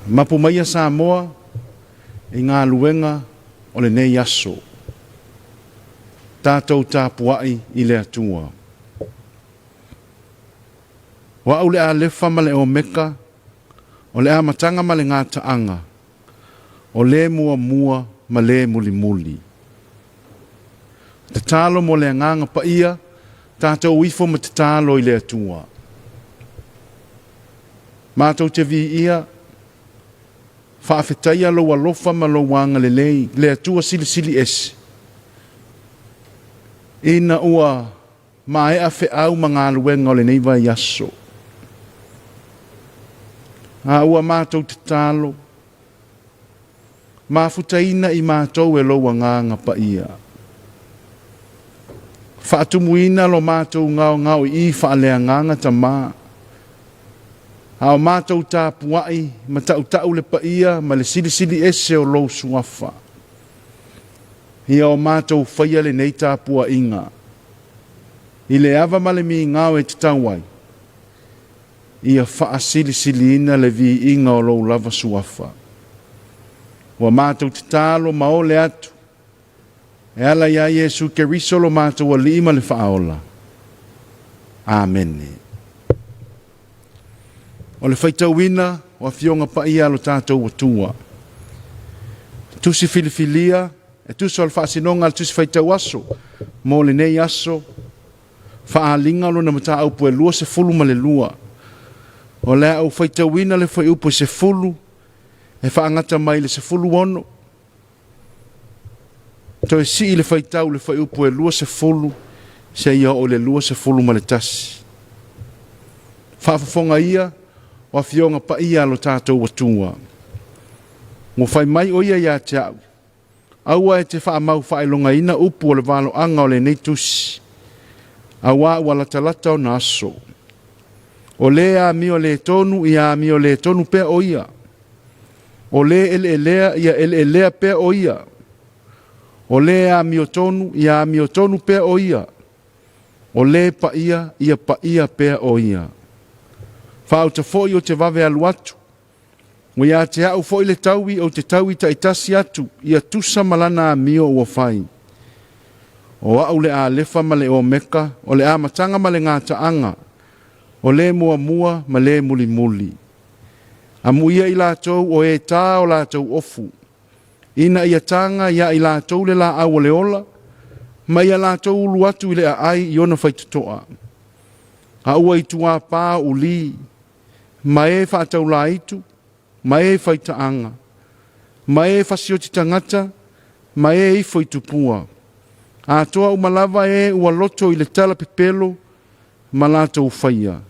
Mapumaia Samoa i ngā luenga o le nei aso. Tātou tāpuai i le atua. Wa au le a lefa ma le o meka, o le a matanga ma le ngā taanga, o le mua mua ma le muli muli. Te talo mo le nganga pa ia, tātou uifo ma te talo i le atua. Mātou te vi ia, whaafetaia lo alofa ma lo wanga le lei, le atua sili sili esi. Ina ua mae a fe au ma ngā luenga o le neiva i aso. A ua mātou te talo, mafutaina i mātou e loa nganga pa ia. Whaatumuina lo mātou ngao i whaalea nganga ta mā. Hao mātou tā puai, ma tau le pa ia, ma le sili sili ese o lo suafa. Ia o mātou whaia le nei tā pua inga. I le ava ma le mi ngao e te tauai. Ia wha sili sili ina le vi inga o lo lava suafa. Wa mātou te talo ma o le atu. E ala ia Yesu ke risolo mātou a lima le whaola. Amen. O le whaitauina o a fionga pa ia lo tātou atua. Tusi filifilia, e tusi al whaasinonga al tusi whaitau aso, mo le nei aso, whaalinga lo na mata au pue lua se fulu ma le lua. O le au whaitauina le whai upo se fulu, e whaangata mai le se fulu ono. To e si le whaitau le whai upo e lua se fulu, se ia o le lua se fulu ma le tasi. Whaafafonga ia, o a fionga pa ia lo tātou atua. Ngo whai mai o ia ia te au. Aua e te whaamau whaelonga ina upu o le walo anga o le neitusi. Aua ua latalata o na aso. O le a mi o le tonu i a mi o le tonu pea o ia. O le ele elea ia ele elea pea o ia. O le a mi o tonu i a mi o tonu pea o ia. O le pa ia pea o ia. Whao te foi o te wawe alu atu. Ui a te au foi le taui o te taui ta itasi atu. Ia tusa malana a mio ua whai. O au le a lefa ma le o meka. O le a matanga ma le ngā taanga. O le mua mua ma le muli muli. A muia i lātou o e tā o lātou ofu. Ina ia tanga ia i lātou le la au le ola. Ma ia lātou ulu atu i le a ai i ona whaitutoa. A ua i tua pā u li. Ma e whaatau la itu, ma e whaitaanga, ma e whasioti tangata, ma e ifo i tupua. A toa umalawa e ua loto i le tala pepelo, ma lata u whaia.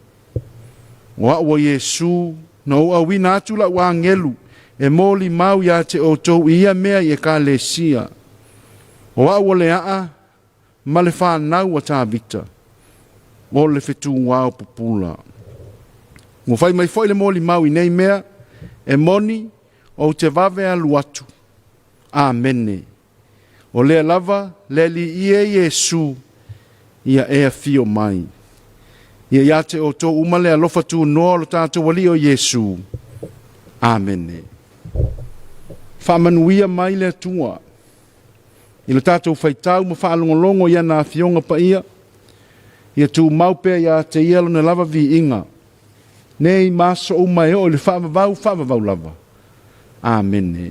Wa ua Yesu, na ua wina atu la ua angelu, e moli mau ia te o tou ia mea i e ka le sia. Wa ua le aa, ma le whanau a tābita, o le whetu wao pupula. Ngo whai mai foi le moli mau i nei mea, e moni o te wawe alu atu. Amene. O lea lava, le li ie Yesu, ia ea fio mai. Ia iate o tō umale alofa tu noa lo tātou wali o Yesu. Amene. Whamanuia mai le tua. I lo tātou whaitau ma whaalongolongo ia nā fionga pa ia. Ia tū maupea ia te ielo na lava vi inga. Nei maso o mai o le whaavavau lava. Amen.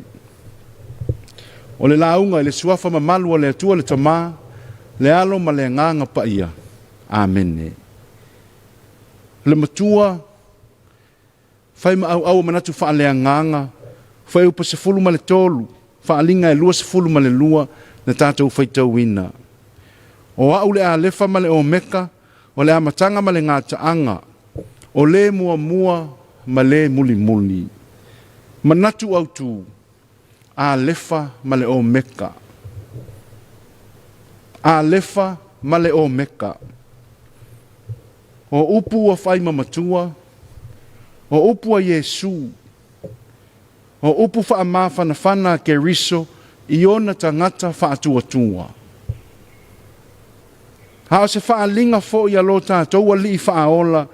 O le launga le suafa mamalu o le atua le tamā, le alo ma le nganga pa ia. Amen. Le matua, whai ma au manatu wha le nganga, whai upa se fulu ma le tolu, wha alinga e lua se fulu ma le lua, na tātou whaitau ina. O au le a lefa ma le o meka, o le a matanga ma le ngā taanga, o le mua mua ma le muli muli. Manatu au tu a lefa ma le o meka. A lefa ma le o meka. O upu a whai mamatua. O upu a Yesu. O upu wha a mawhana whana ke riso i ona tangata wha atua tua. Hao se wha a linga fo i alo tātou a li wha a ola.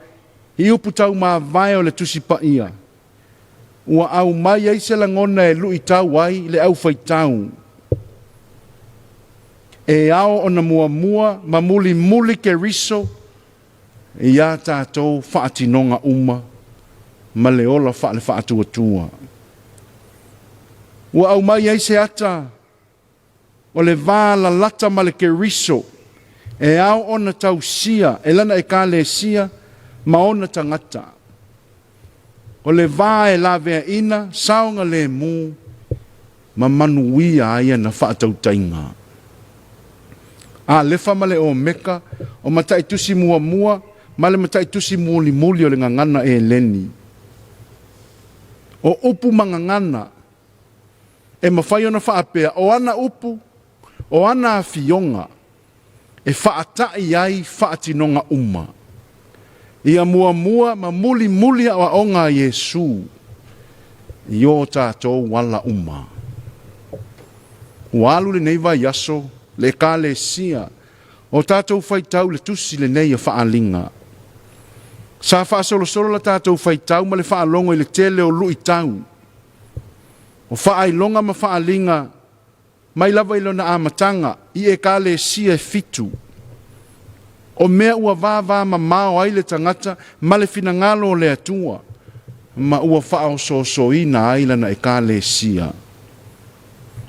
I upu tau mā vai o le tusi pa ia. ua au mai ai se langona e lui tau ai le au faitau. E ao ona mua ma muli ke riso e ia tātou whaatinonga uma ma le ola le whaatuatua. Ua au mai ai se ata o le vāla lata ma le ke riso e ao ona tau sia e lana e ka le sia ma ona tangata. O le vā e la vea ina saonga le mu ma manuia aia na whaatautainga. A lefa ma le o meka o matai tusi mua ma le matai tusi muli o le ngangana e leni. O upu mangangana e mawhai ona whaapea o ana upu o ana fionga e whaatai ai whaatinonga uma. Ia mua ma muli a onga Yesu i o tātou wala uma. Walu le nei vai yaso le ka le sia o tātou whaitau le tusi le nei a whaalinga. Sa whaasolo la tātou whaitau ma le whaalongo i le tele o lui tau. O whaailonga ma whaalinga mai lava ilona amatanga i e ka le sia fitu. O mea ua vāvā ma mao ai le tangata ma le finangalo o le atua ma ua whao so ina ailana e ka le sia.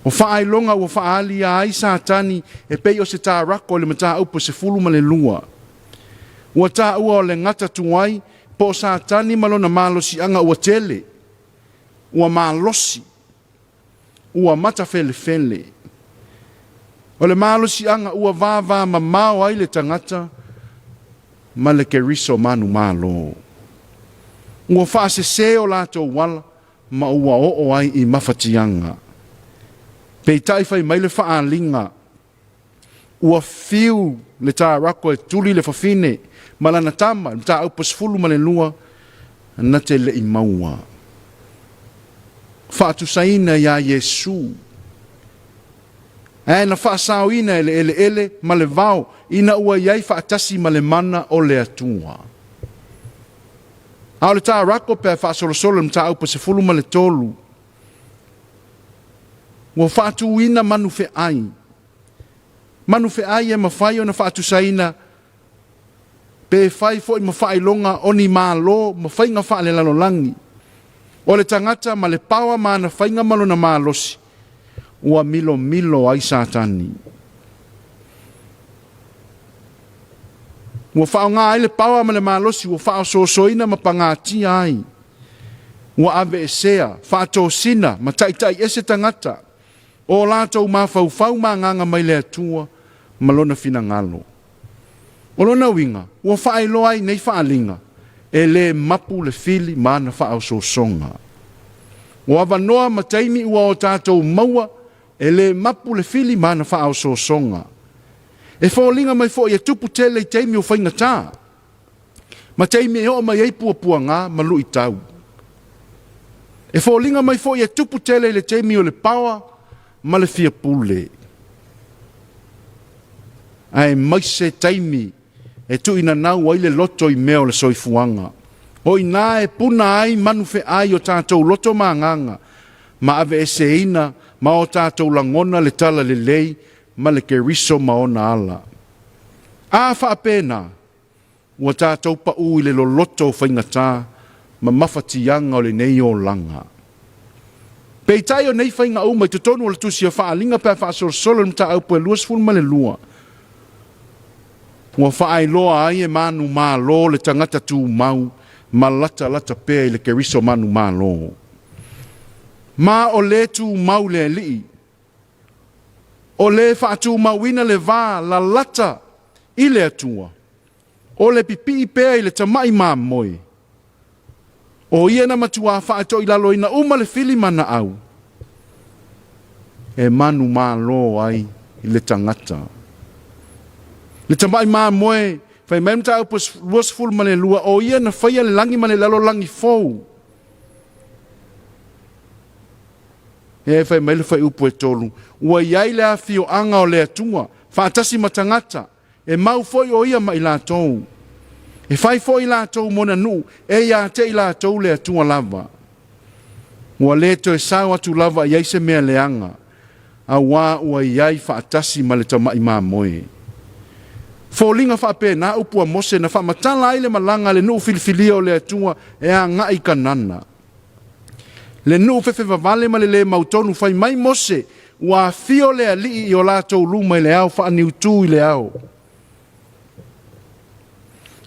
O whaailonga ua whaalia ai sātani e pei o se tā rako le mata upo se fulu ma le lua. Ua tā ua o le ngata tuai po sātani malona malosi anga ua tele. Ua malosi. Ua mata fele. O le malosi anga ua vāvā ma mao ai le tangata ma le ke riso manu malo. Ua whaasese o lātou wala ma ua o ai i mawhatianga. Pei taifai mai le whaalinga ua fiu le tā rako e tuli le whawhine ma lana tama, le tā upas fulu ma le lua na te le i maua. Whaatusaina ia Yesu. E na whaasau ina ele ma le vau ina ua iai whaatasi ma le mana o le atua. Ao le tā rako pēr whaasolosolo le tā upas fulu ma le tolu. Ua whaatu ina manu fe ai. Manu fe ai e mawhai o na whaatu saina. Pe whai fo i mawhai longa o ni malo, mawhai ngā wha le lalolangi. O le tangata ma le pawa ma na whainga malo na malosi. Ua milo ai sātani. Ua whao ngā ai le pawa ma le malosi, ua whao sosoina ma pangati ai. Ua ave e sea, whaato sina, ma taitai ese tangata. O lātou mā whau mā nganga mai le atua, malona fina ngalo. O lona winga, ua whaelo ai nei whaalinga, e le mapu le fili mā na whaau sosonga. Ua wanoa ma taimi ua o tātou maua, e le mapu le fili mā na whaau sosonga. E whaolinga mai fo i tupu tele i taimi o whainga tā. Ma taimi e o mai ei pua ngā malu i tau. E whaolinga mai fo i tupu tele le taimi o le pawa, ma le fia pule. Ai mai se taimi e tu ina nau ai le loto i meo le soifuanga. O ina e puna ai manu fe ai o tātou loto maanganga. Ma ave e se ina ma o tātou langona le tala le lei ma le ke riso ma ona ala. A whaapena ua tātou pa ui le lo loto whaingatā ma mawhatianga o le nei o langa. Pei tai o nei whainga umai te tonu o le tusi a whaalinga pēr whaasolo le mta au pue luas fulma le lua. Ua whaailoa ai e manu mā lo le tangata tū mau ma lata pēr le ke riso manu mā lo. Ma o le tū mau le lii. O le whaatū mauina le vā la lata i le atua. O le pipi pēr i le tamai mā moi. O ia na matua whaato i lalo ina uma le fili mana au. E manu mā lo ai i le tangata. Le tamai mā moe, whai maimta au pas luas ful ma le lua, o ia na whaia le langi ma le lalo langi fau. E whai maile whai upu e tolu. Ua iai le a fio anga o le atua, whaatasi matangata, e mau foi o ia ma i la tou. E whai fo i la tou mona nu, e ia te i la tou le atua lava. Ua le to e sao atu lava iai se mea leanga. A wā ua iai whaatasi ma le tamai mā moe. Fōlinga whape na upua mose na whamatala ai le malanga le nuu filifilia o le atua e a ngai kanana. Le nuu fefe vavale ma le mautonu whai mai mose ua fio le alii i o lātou luma i le au whaaniutu i le au.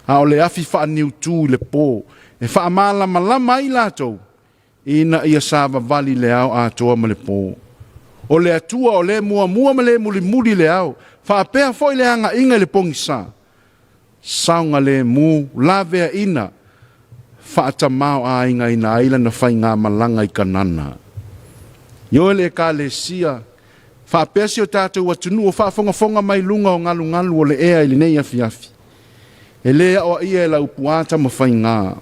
A o le afi whaaniutu i le pō e whaamala malama i lātou ina ia sāva vali le au atoa ma le pō. O le atua o le mua ma le muli le au. Whaapea fo i le anga inga le pongi sa. Saunga le mu lavea ina. Whaata mau a inga ina aila na whai ngā malanga i kanana. Yo le ka le sia. Whaapea si o tātou atunu o whaafonga mai lunga o ngalu o le ea ili nei afi. E lea o ia e la upuata ma whai ngā.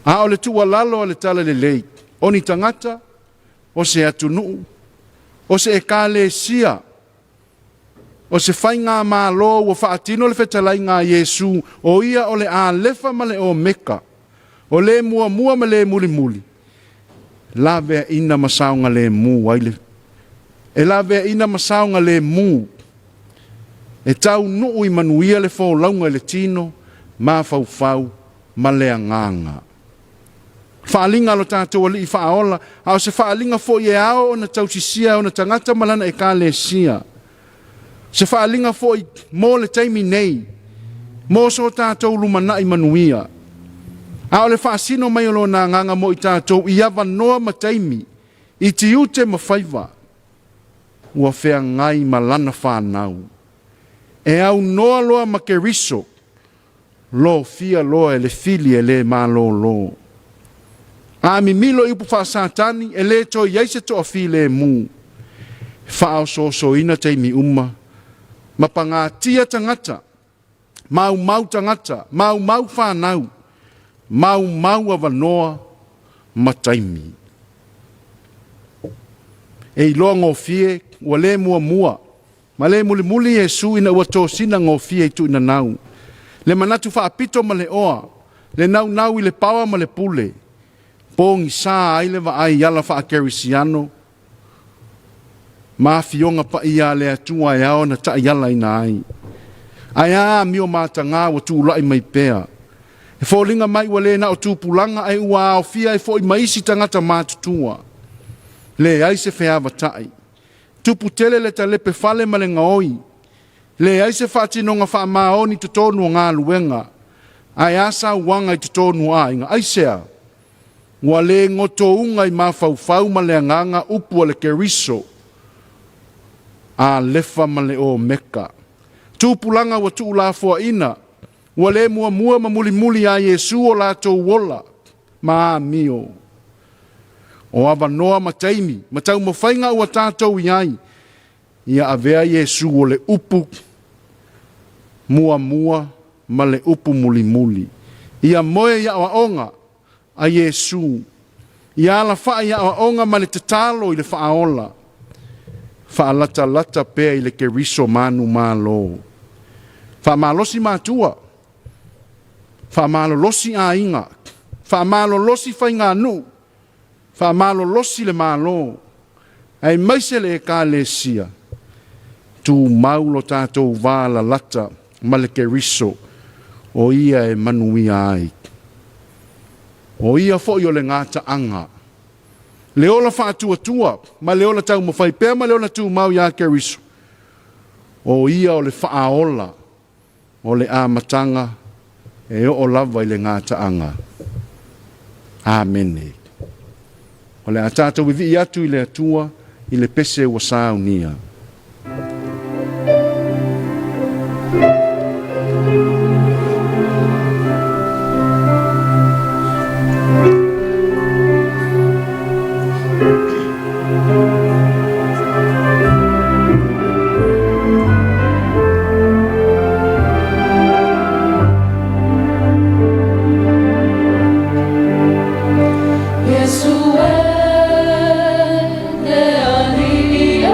A o le tua lalo o le tala le lei. O ni tangata. O se atunu. O se e ka le sia. O se whai ngā mālo o whaatino le whetalai ngā Yesu o ia o le a lefa ma le o meka. O le mua ma le muli. La vea ina masaunga le mu waile. E la vea ina masaunga le mu. E tau nuu i manuia le fo launga le tino ma fau ma le anganga. Whaalinga lo tātou ali i whaaola. Ao se whaalinga fo i e ao o na tau sisia o na tangata malana e ka le sia. Se whaalinga fo i mō le taimi nei. Mō so tātou lumana i manuia. A o le whaasino mai o lo nā nganga mo i tātou i awa noa ma taimi. I ti ute ma whaiva. Ua whea ngai ma lana whanau. E au noa loa ma ke riso. Lo fia loa e le fili e le ma lo. A mi milo ipu whaasatani e le to iaise to a file mu. Whaao so ina taimi uma. Mapanga tia tangata, mau tangata, mau whanau, mau avanoa, mataimi. E iloa ngō fie, ua le mua, ma le muli Yesu ina ua tō sina ngō fie i tu ina nau. Le manatu whaapito ma le oa, le nau i le pawa ma le pule, pōngi sā aile wa ai yala whaakerisiano, ma fionga pa ia le atua e ao na ta iala ina ai. Ai a mio mātanga wa tūlai mai pēa. E fōlinga mai wa le na o tūpulanga ai ua o fia e fōi maisi tangata mātutua. Le ai se wheawa tai. Tupu tele le ta lepe fale ma le ngaoi. Le ai se whaatinonga wha maoni tutonu o ngā luenga. Ai asa wanga i tutonu a inga. Ai sea. Wa le ngoto unga i mawhau ma le anganga upu le keriso. A lefa ma le o meka. Tūpulanga wa tūlafua ina. Wa le mua ma muli a Yesu o lātou wola. Ma mio. O awa noa mataimi. Matau mawhainga ua tātou iai. Ia avea Yesu o le upu. Mua ma le upu muli. Ia moe ia waonga a Yesu. Ia ala faa ia waonga ma le tatalo i le faaola. Whaalata pea i le keriso manu malo. Whaamalosi mātua. Whaamalolosi a inga. Whaamalolosi whainga nu. Whaamalolosi le malo. Ai maise le ka le sia. Tu maulo tātou wāla lata ma le keriso. O ia e manuia ai. O ia fo i o le ngāta anga. Le ola whaatua, ma le ola tau mawhai pēr, ma le ola tū mau ia keriso. O ia o le whaaola, o le āmatanga, e o lava i le ngāta anga. Āmene. O le atata wivi i atu i le atua, i le pese wa saunia. Yesu, ne ani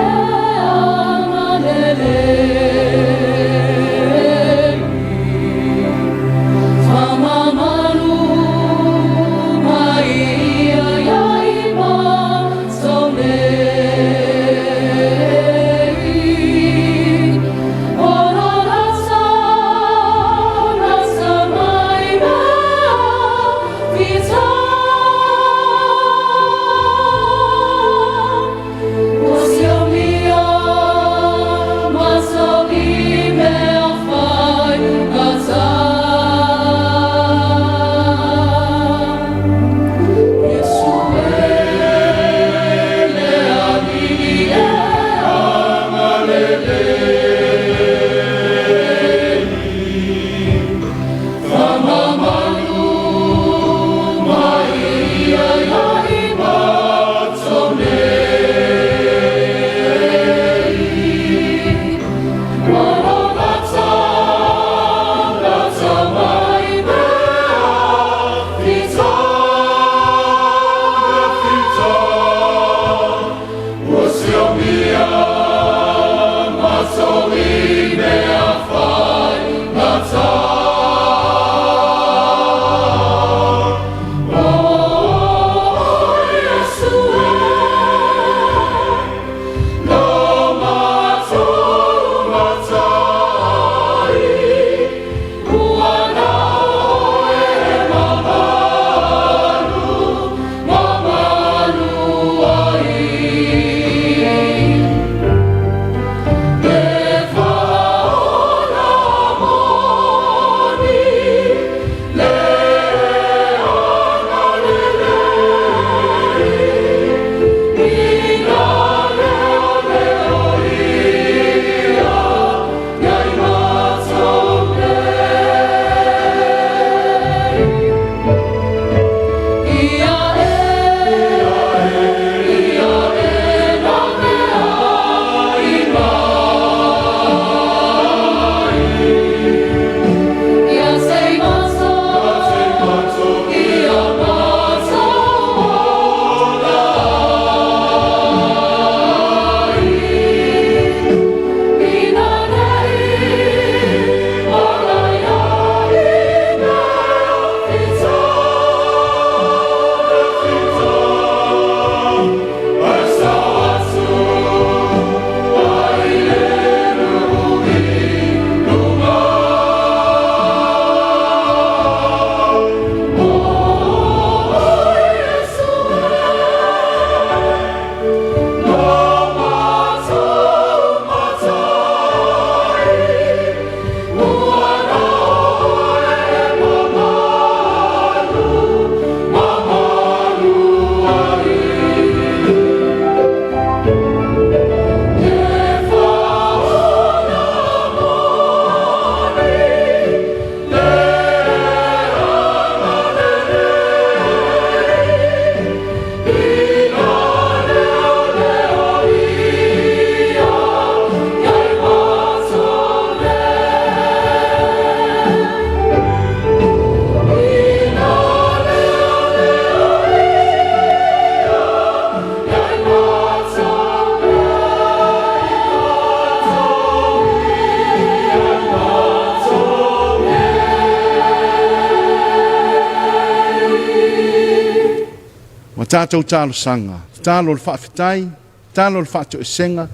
tātou tālo sanga, tālo le whaafetai, tālo le whaato esenga,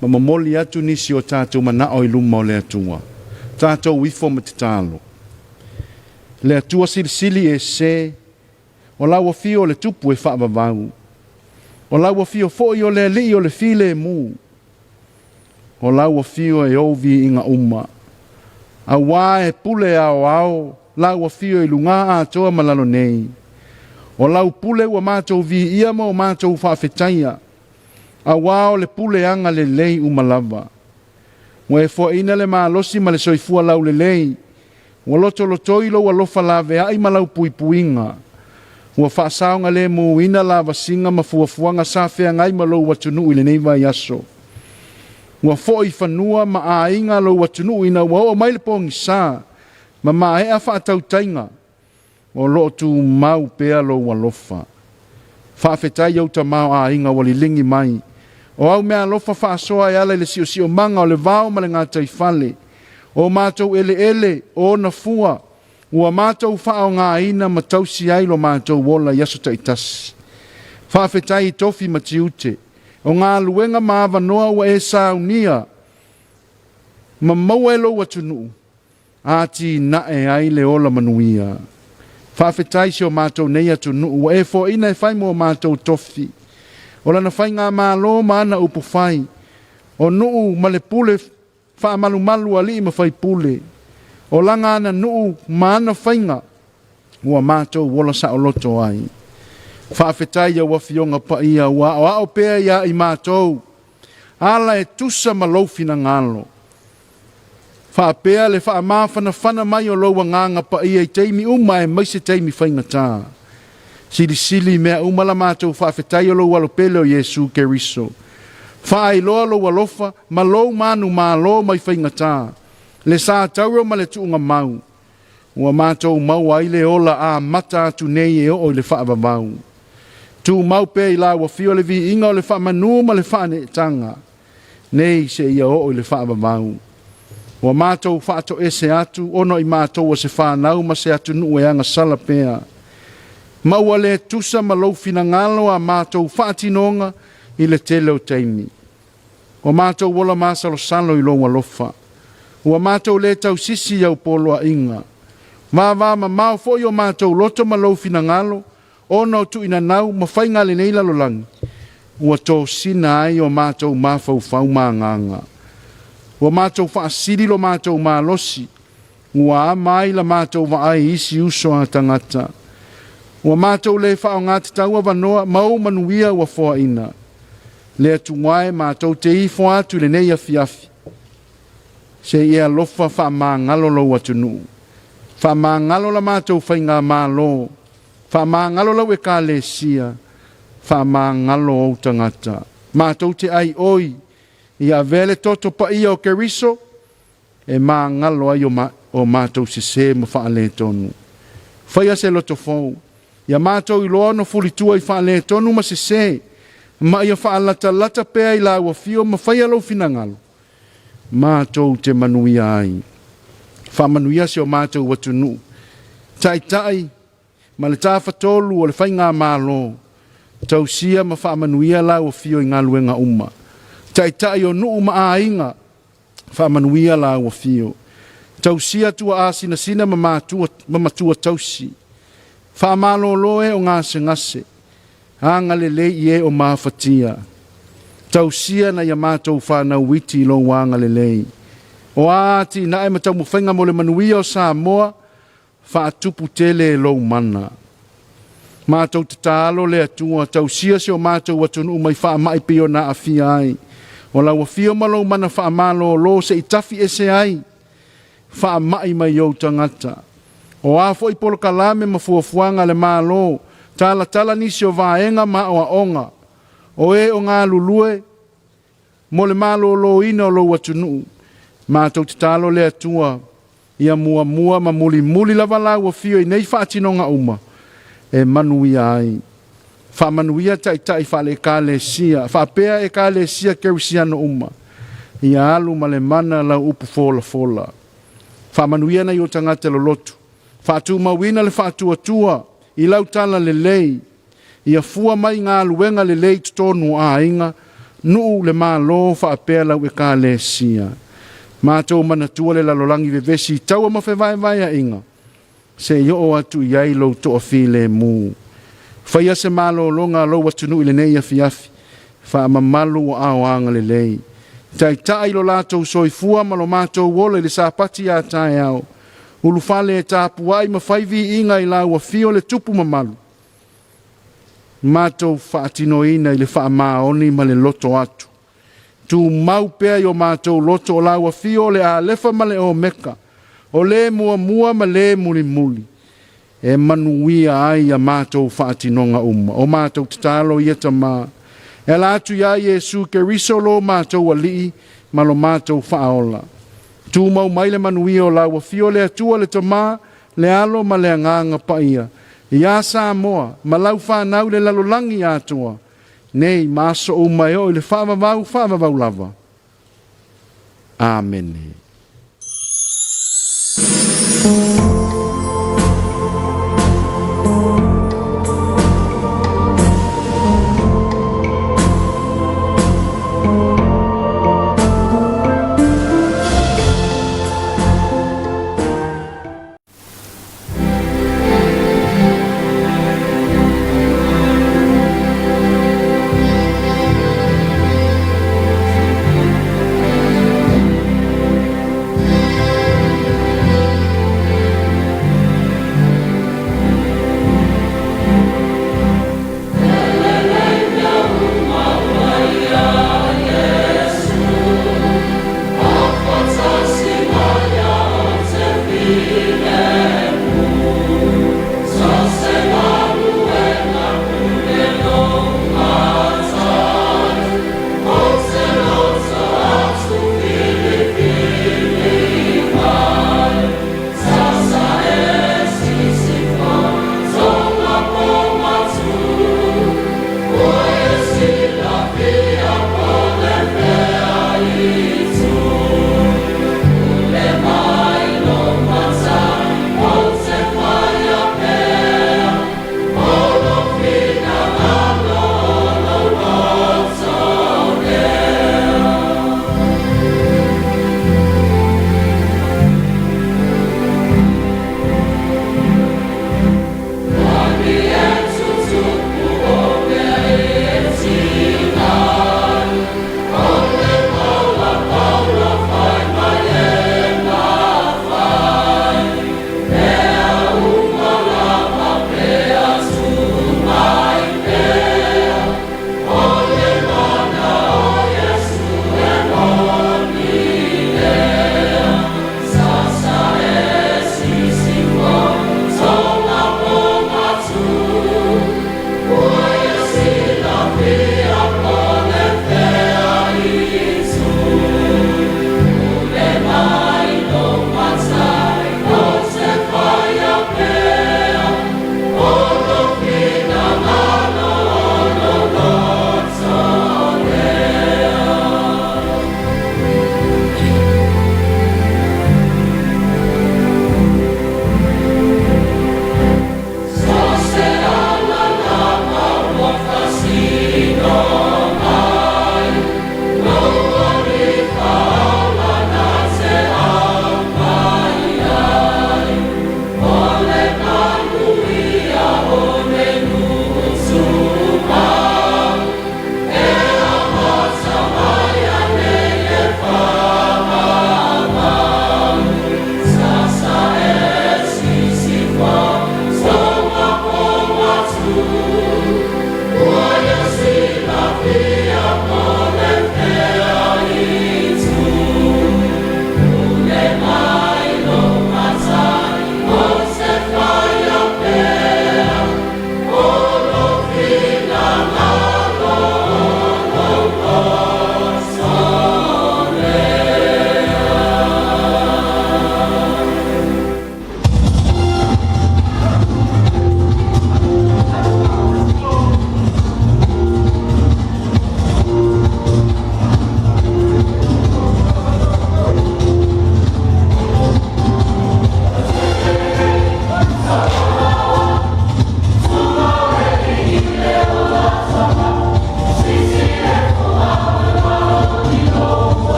ma mamoli atu nisi o tātou mana o iluma o le atua. Tātou wifo ma te tālo. Le atua sili e se, o laua fio le tupu e whaavavau. O laua fio foi o le li o le file e mu. O laua fio e ovi inga uma. A wā e pule ao, laua fio e lunga a toa malalo nei. O lau pule ua mātou vi ia mo mātou whaafetaia. A wā o le pule anga le lei umalava. Mo e fo ina le maalosi ma le soifua lau le lei. Ua loto ilo ua lofa lave ai ma lau puipuinga. Ua whaasaonga le mu ina lava singa ma fuafuanga sa whea ngai ma lau watunu i le neiva yaso. Ua fo i whanua ma a inga lau watunu ina ua o maile pongi sa. Ma ma e a whaatau tainga. O lo tu mau pea lo walofa. Whaafetai au ta mau a inga wali lingi mai. O au mea lofa whaasoa e ala le sio manga o le vau ma le ngātai whale. O mātou ele o na fua. Ua mātou whao ngā ina ma tausi ai lo mātou wola yaso taitasi. Whaafetai i tofi matiute. O ngā luenga maawa noa ua e saunia. Ma maua e lo watunu. Ati na e ai le ola manuia. Whaafetai si o mātou nei atu nuu, e fo ina e whai mo mātou tofi. O lana whai ngā mālo maana upu whai. O nuu ma le pule wha malu ali ma whai pule. O langa ana nuu maana whainga. Ua mātou wola sa o loto ai. Whaafetai a wafionga pa ia wa o ao pea ia i mātou. Ala e tusa ma loufina ngalo. Whaapea le whaamawhana mai o loua nganga pa ia i teimi uma e maise teimi whainga tā. Sili mea umala mātou whaafetai o loua lopele o Yesu Keriso. Whaai loa loua lofa, ma lou manu ma lo mai whainga tā. Le sā tauro ma le tuunga mau. Ua mātou mau ai le ola a mata atu nei e o le whaavavau. Tu mau pe i la ua fio le vi inga o le whaamanu ma le whaane tanga. Nei se ia o le whaavavau. Ua mātou whaato ese atu, ono i mātou o se whanau ma se atu nuu e anga sala pea. Maua le tusa ma loufina ngalo a mātou whaatinonga i le tele o teimi. O mātou wola māsalo salo i longa lofa. Ua mātou le tau sisi au polo a inga. Vāvā ma mau foi o mātou loto ma loufina ngalo, ono tu ina nau ma whainga le neila lolangi. Ua tō sina ai o mātou mafau fau nganga. Ua mātou whaasiri lo mātou mālosi. Ua mai la mātou waai isi uso a tangata. Ua mātou le whao ngāti taua wanoa mau manuia ua fōa ina. Le atu ngai mātou te i fōa atu le nei afi. Se ia lofa wha mā ngalo lo atu nuu. Wha mā ngalo la mātou whainga mā lo. Wha mā ngalo la weka le sia. Wha mā ngalo au tangata. Mātou te ai oi. Ia vele toto pa ia o Keriso, e mā ngalo ai o mātou se ma whaale tonu. Whaia se loto fau, ia mātou i loa no fulitua i whaale tonu ma se, ma ia whaalata pea i la ua fio ma whaia lau fina ngalo. Mātou te manuia ai. Whamanuia se o mātou watu nu. Tai, ma le tāwhatolu o le whainga mālo, tau sia ma whamanuia la ua fio i ngā luenga uma. Tai o nuu ma a inga, whamanuia la ua fio. Tau sia tua a sina ma matua tausi. Whamalo loe o ngase. Anga le lei e o mawhatia. Tau sia na ia mātou whanau witi lo wanga le lei. O ati na e matau muwhenga mo le manuia o Samoa, whaatupu tele lo mana. Mātou te tālo le atua, tau sia se o mātou watunu mai wha mai pio na a fia ai. O la wa fio malo mana wha malo lo se i tafi ese ai. Wha mai mai au tangata. O a fo i polo kalame ma fuafuanga le malo. Tala nisi o vaenga ma o a onga. O e o ngā lulue. Mo le malo lo ina o lo watunu. Mātou te tālo le atua. Ia mua ma muli lava la wa fio i nei wha atinonga uma. E manuia ai. Wha manuia tai wha le ka le sia. Wha pea e ka le sia kerisiano uma. Ia alu ma le mana la upu fola. Wha manuia na i o tangata lo lotu. Wha tu mawina le wha tua. I lau tala le lei. ia fua mai ngā luenga le lei tonu a inga, nuu le mālo wha apea lau e kā le sia. Mātou mana tua le lalolangi vevesi, taua mawhi vai a inga, se yo atu iai lo to afile mu. Whaia se mālo longa lo watunu ile nei afi, wha mamalu a oanga le lei. Tai tai lo lātou soifua ma lo mātou wola le sāpati a tae au. Ulu fale e tāpu ai ma whaivi inga i lau a fio le tupu mamalu. Mātou whaatino ina i le wha maoni ma le loto atu. Tu mau pea i o mātou loto o lau a fio le a lefa ma le o meka. O le mua ma le muli. E manuia ai a mātou whaatinonga uma. O mātou tatalo i eta maa. E la atu ia Yesu ke riso lo mātou a lii ma lo mātou whaola. Tu mau mai le manuia o lau a fio le atua le tamā, le alo ma le anganga paia. Ia sa moa, ma lau whanau le lalolangi atua. Nei, maso o mai o le whaamavau lava. Amen.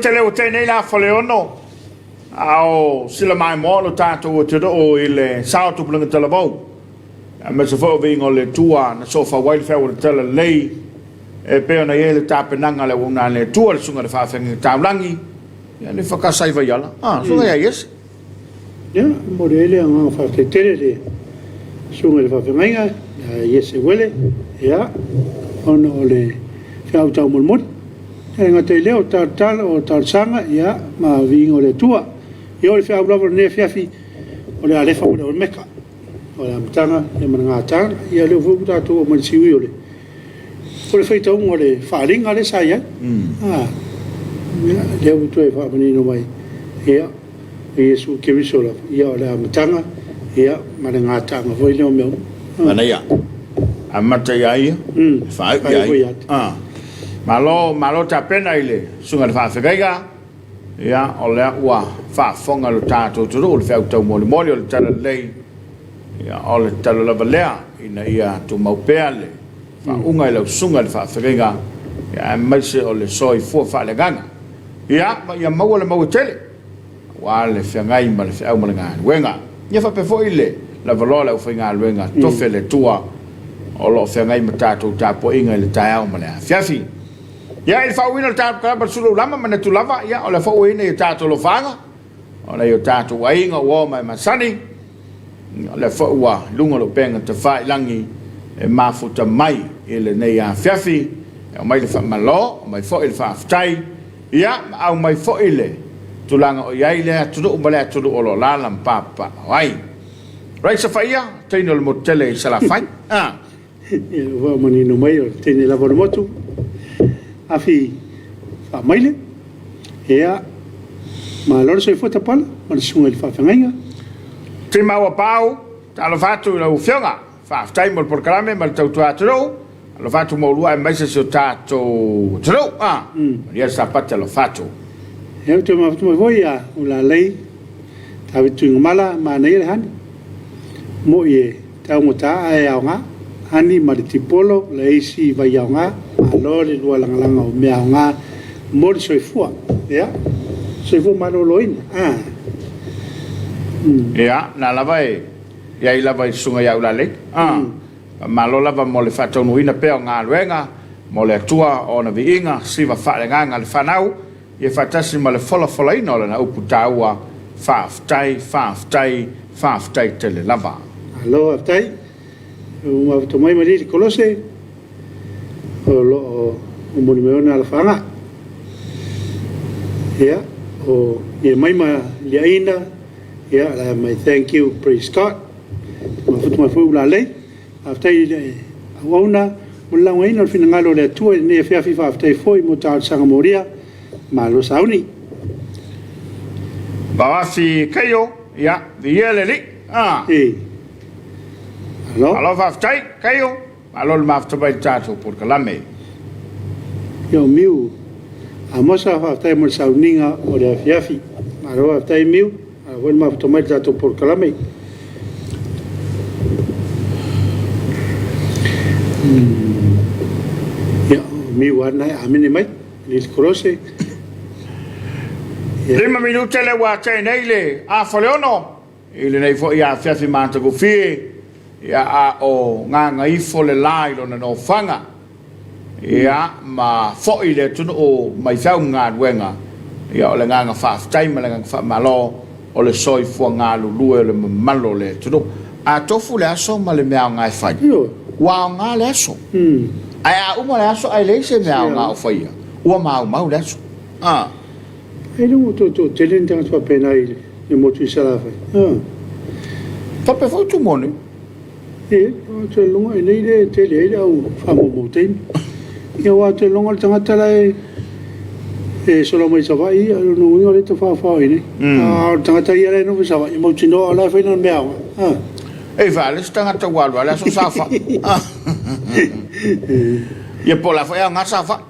te leo te nei la faleono ao sila mai mo lo tatou te do ile sao tu planga tala vau me se fo vingo le tua na sofa wild fair tala lei e pe ona ele tapenanga le una le tua le sunga de fa fengi tamlangi ya le fakasai vai ala so ya yes ya modele nga fa te tele sunga de fa fengi ya yes wele ya ono le fa tau mulmut nga te leo tal o tal sanga ya ma vingo le tua yo le fa blavo ne fiafi o le alefa o le meka o le mtanga e mana ngata ya le fu ta to mo siwi o le o le feita o le faringa le sa ya le o to e fa mani no mai ya yesu ke visola ya le mtanga ya mana ngata ma foi le o meu mana ya amata ya fa ya malo ta pena ile sunga fa fegaiga ya ole wa fa fonga lo tato tu lo fa to mo le tala lei ya ole tala la valea ina ia tu mau pele fa unga ile sunga fa fegaiga ya mai ole soi fo fa le ganga ya mau le mau tele wa le fengai ma le fa mo nga wenga ya fa pe fo ile la valola o finga wenga to fele tua o lo fengai matato ta po inga le ta o ma le fiafi ya il fa wina ta ka ba sulu lama mana tu lava ya ola fa wina ta to lo fanga ola yo ta to wainga wo mai masani ola fa wa lunga lo penga te fa langi e mafuta mai ele ne ya fiafi e mai le fa malo mai fo il fa ftai ya au mai fo ile tu langa o ya ile tu do bale tu do lo la lam papa wai right sa fa ya tino le motele sala fai wa mani no mai tini la motu afi fa maile ea ma lor se fota pala ma sunga il fa fenga te mau pau ta lo fatu lo fionga fa tai mo por kalame ma tau tu atro lo fatu mo lua mai se tato tro ya sa pata lo fatu eu te ma voi a la lei ta vitu mala ma nei han mo ye ta mo ta ai nga hani ma tipolo le isi vai nga alore lua langa o mea nga mori soifua ya soifua maloloina ya na lava ya ila vai sunga ya ulale malo lava mo le fatau nuina pe nga luenga mo le tua ona viinga siva fa le nga le fanau ye fatasi mo le fola ina le na uputaua faftai tele lava alo aftai uma tomai mari kolose o monumento na fanga ya o ye mai ma liaina ya my thank you praise God ma fu la lei after ona mulla waina al finangalo le tu ne fa fifa after foi mo sanga moria ma lo sauni ba fi kayo ya viele li alo fa ftai kayo alo ma ftai bai tato por kalame yo miu a mosa fa ftai mo sauninga o le fiafi alo ftai miu a vol ma ftai tato por kalame ya miu ana a mini mai li crosse lima minuti le wa te neile a foleono ile nei fo ya fiafi manta go fi ya a o nga ifo le lai lo na no fanga ya ma fo ile tu o mai fa nga wenga ya o le nga fa tai ma le nga fa malo o le soi fo nga lu le malo le tu a tofu le aso ma le mea nga fa wa nga le aso ai a uma le aso ai le se mea nga o fa ia o ma le aso ai no to telen tanga fa pena ile e mo tu sala fa fa pe fo tu mone o te longa i nei le te le au whamamo tein. Ia wā te longa le tangata lai solo mai sawai, alo no ingo le te whawhaw i nei. O tangata i alai no sawai, i mautino alai whaina mea wa. E vale, se tangata walu, alai so safa. Ia pola whai ngā safa.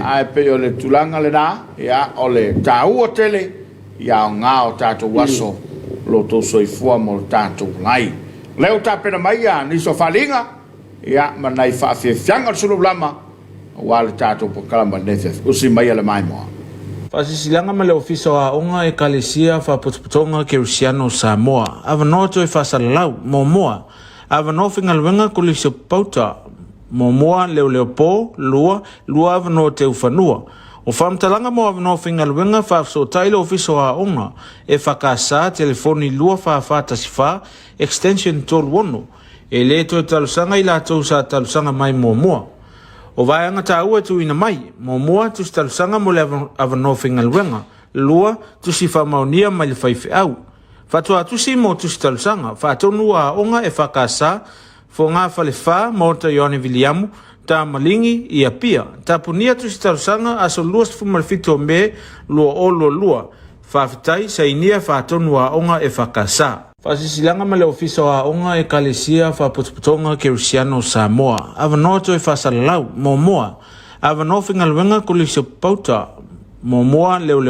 Ai pe o le tulanga le nā, ia o le tāu o tele, ia o ngā o tātou waso, lo tō soifua mo le tātou lai. Leo tapena mai ya ni so falinga ya manai fa fianga sulu lama wale tato po kalamba nefe usi mai le mai mo Pasisilanga ma le ofisa wa onga e kalesia fa putuputonga Kerusiano Samoa. Avano to e fasalalau momoa. Avano fingalwenga kulisio pauta momoa leo lua avano te ufanua. O whamtalanga mo avano fingalwenga fa so tailo ofisa wa onga e whakasa telefoni lua fa tasifa extension tol wono. E le to talusanga ila to sa talusanga mai momoa. O vaianga ta ua tu ina mai, momoa tu stalusanga mo le avano fingalwenga, lua tu si whamaunia mai le whaife au. Fatua tu si mo tu stalusanga, fatonua onga e whakasa, fo ngā whalefa mo ta Ione Viliamu, ta malingi i a pia. Ta punia tu stalusanga aso lua sfumalfito me lua o lua. Whawhitai sa inia fatonua onga e whakasa. Fasisilanga ma le ofisa wa onga e kalesia fa putuputonga Kerusiano Samoa. Avano to e fasalalau momoa. Avano fingalwenga kulisio pauta momoa leo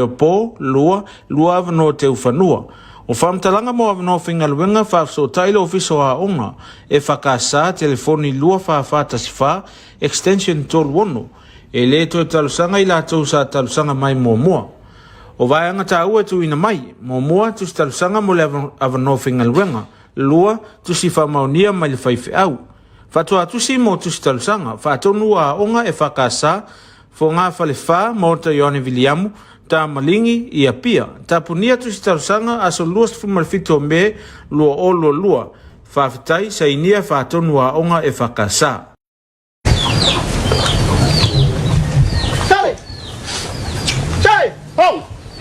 lua avano te ufanua. O whamtalanga mo avano fingalwenga fa so tailo ofisa wa onga e whakasa telefoni lua fa tasifa extension tol wono. E le to talusanga ila to sa talusanga mai momoa. O vaianga ta ua tu ina mai, momoa tu stalusanga mo le avano fingalwenga, lua tu si whamaunia mai le whaife au. Fatua tu si mo tu stalusanga, fatonua onga e whakasa, fo ngā whalefa mo ta Ione Viliamu, ta malingi i a pia. Ta punia tu stalusanga aso lua sfumalfito me lua o lua. Whawhitai sa inia fatonua onga e whakasa.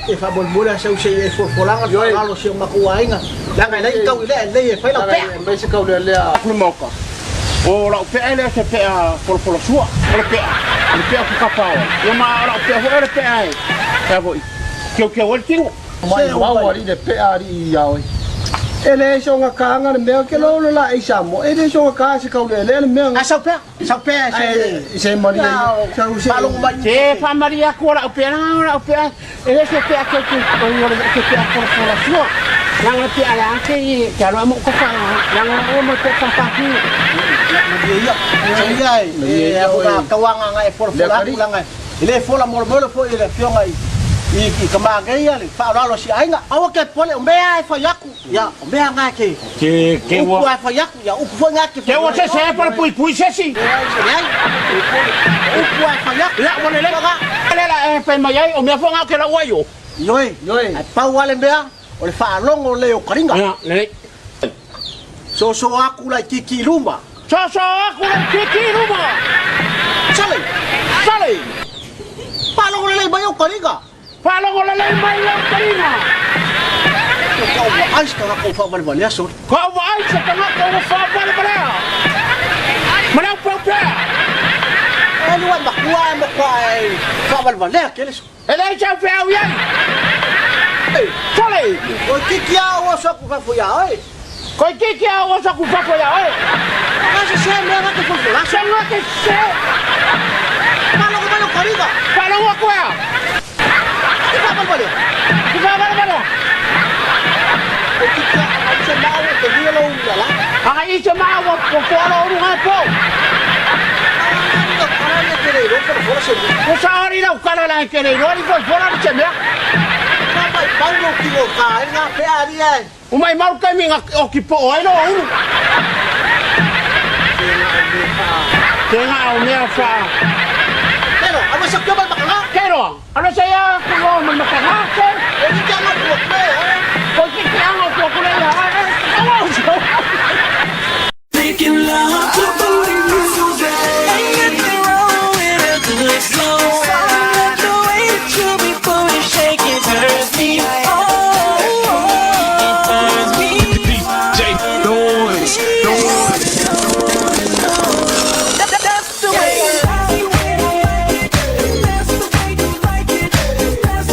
E fa bol bola sa usai e folanga falo se makuainga la ngai nei kau ile nei e fai la pe mai se kau le aku moka o la pe ele se pe por sua o pe ku kapao o ma la pe ho le pe ai ka voi ke o tingo mai wa wa ri de pe ari ya ele so nga kanga le me ke lo la isa mo ele so ka se kau le me sa pe se mari sa usai palo ba se fa maria ko la pe ele se pe ke o yo ke por sua yang pe ala ke kalau mo ko fa yang mo ko fa ki dia aku kawanga ngai por ngai ile fola mo fo ile fionga i kamagai ali fa lo si ainga awa ke pole o mea fa yaku ya o mea nga ke wo fa yaku ya u fo nga ke wo se para pui se si u fa yaku ya mo le la pe mai ai o mea fo nga ke la wayo yoi pa wale mea o le fa longo le o karinga ya le so aku la kiki lumba aku la kiki lumba sale pa longo le mai o karinga Falo con la ley mai la carina. Kau vais ka ko fa balbalea so. Kau vais ka ko fa balbalea. Mana propia. Ele wa bakua mo kai fa balbalea que eles. Ele já fez bien. Sale. O que o so ku fa foia oi. Ko que o so ku fa foia oi. Mas se me va que for la. Se no que se. Falo con la carina. Falo wa kwa. Kita balbalea. O que a se mau te dia lo ula. Ai se mau ko foro runga po. O saori la ukara la quereiro ni foi fora de chemea. Vai paulo que o kai na pe aria. O mai mau kai minga o ki po ai no uru. Tenga o mea fa. Pero, a masa que va a Pero, ano saya ko man makahake? Ele já não pode, Ko ki ang ko ko la. Making love to believe ain't nothing wrong with a good slow ride. The way that you be booty shaking turns me on. It turns me on. That's the way you like it. That's the way you like it. That's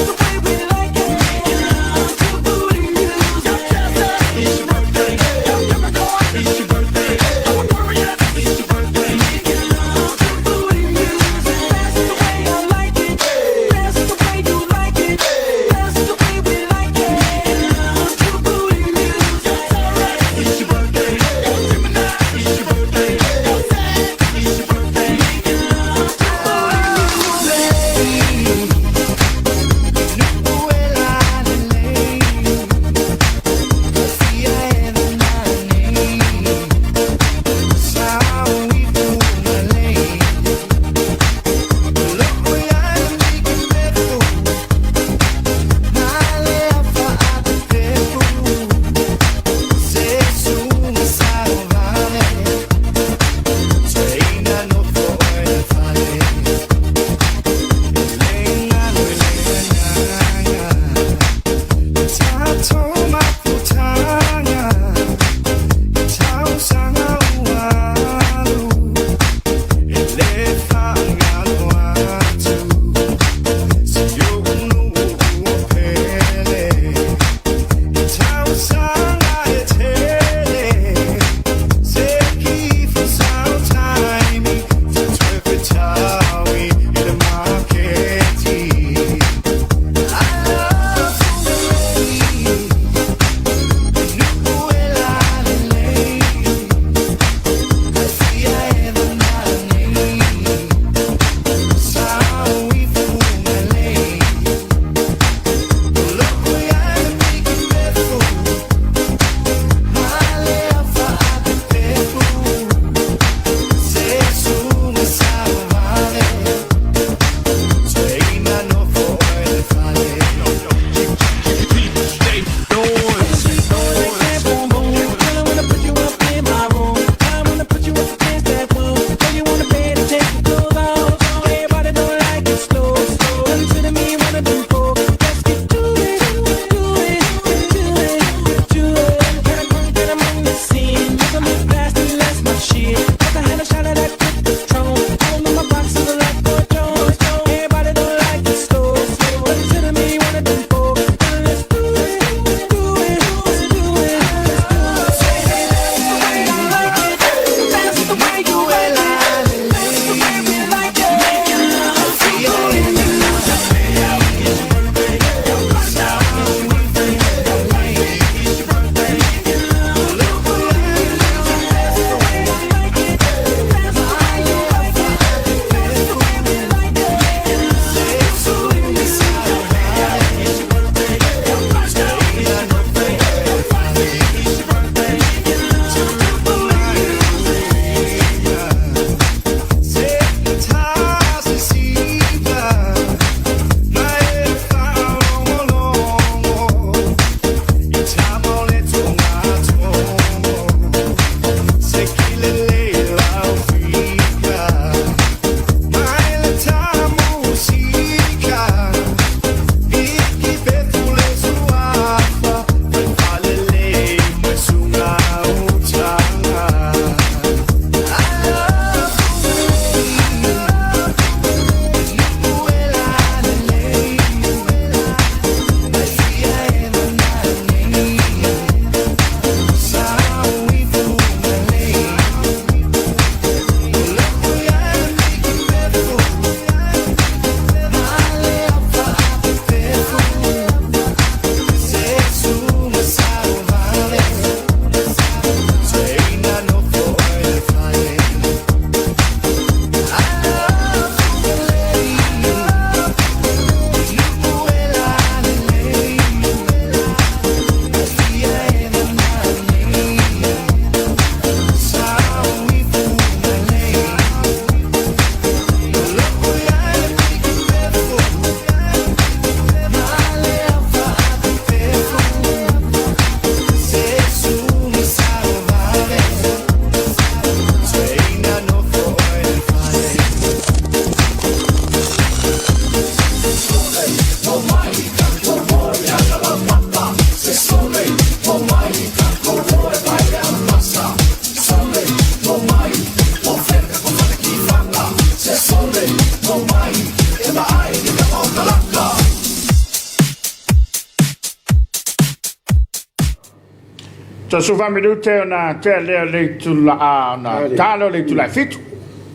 Ta su fa minute na te le tu la na talo le tu la fitu.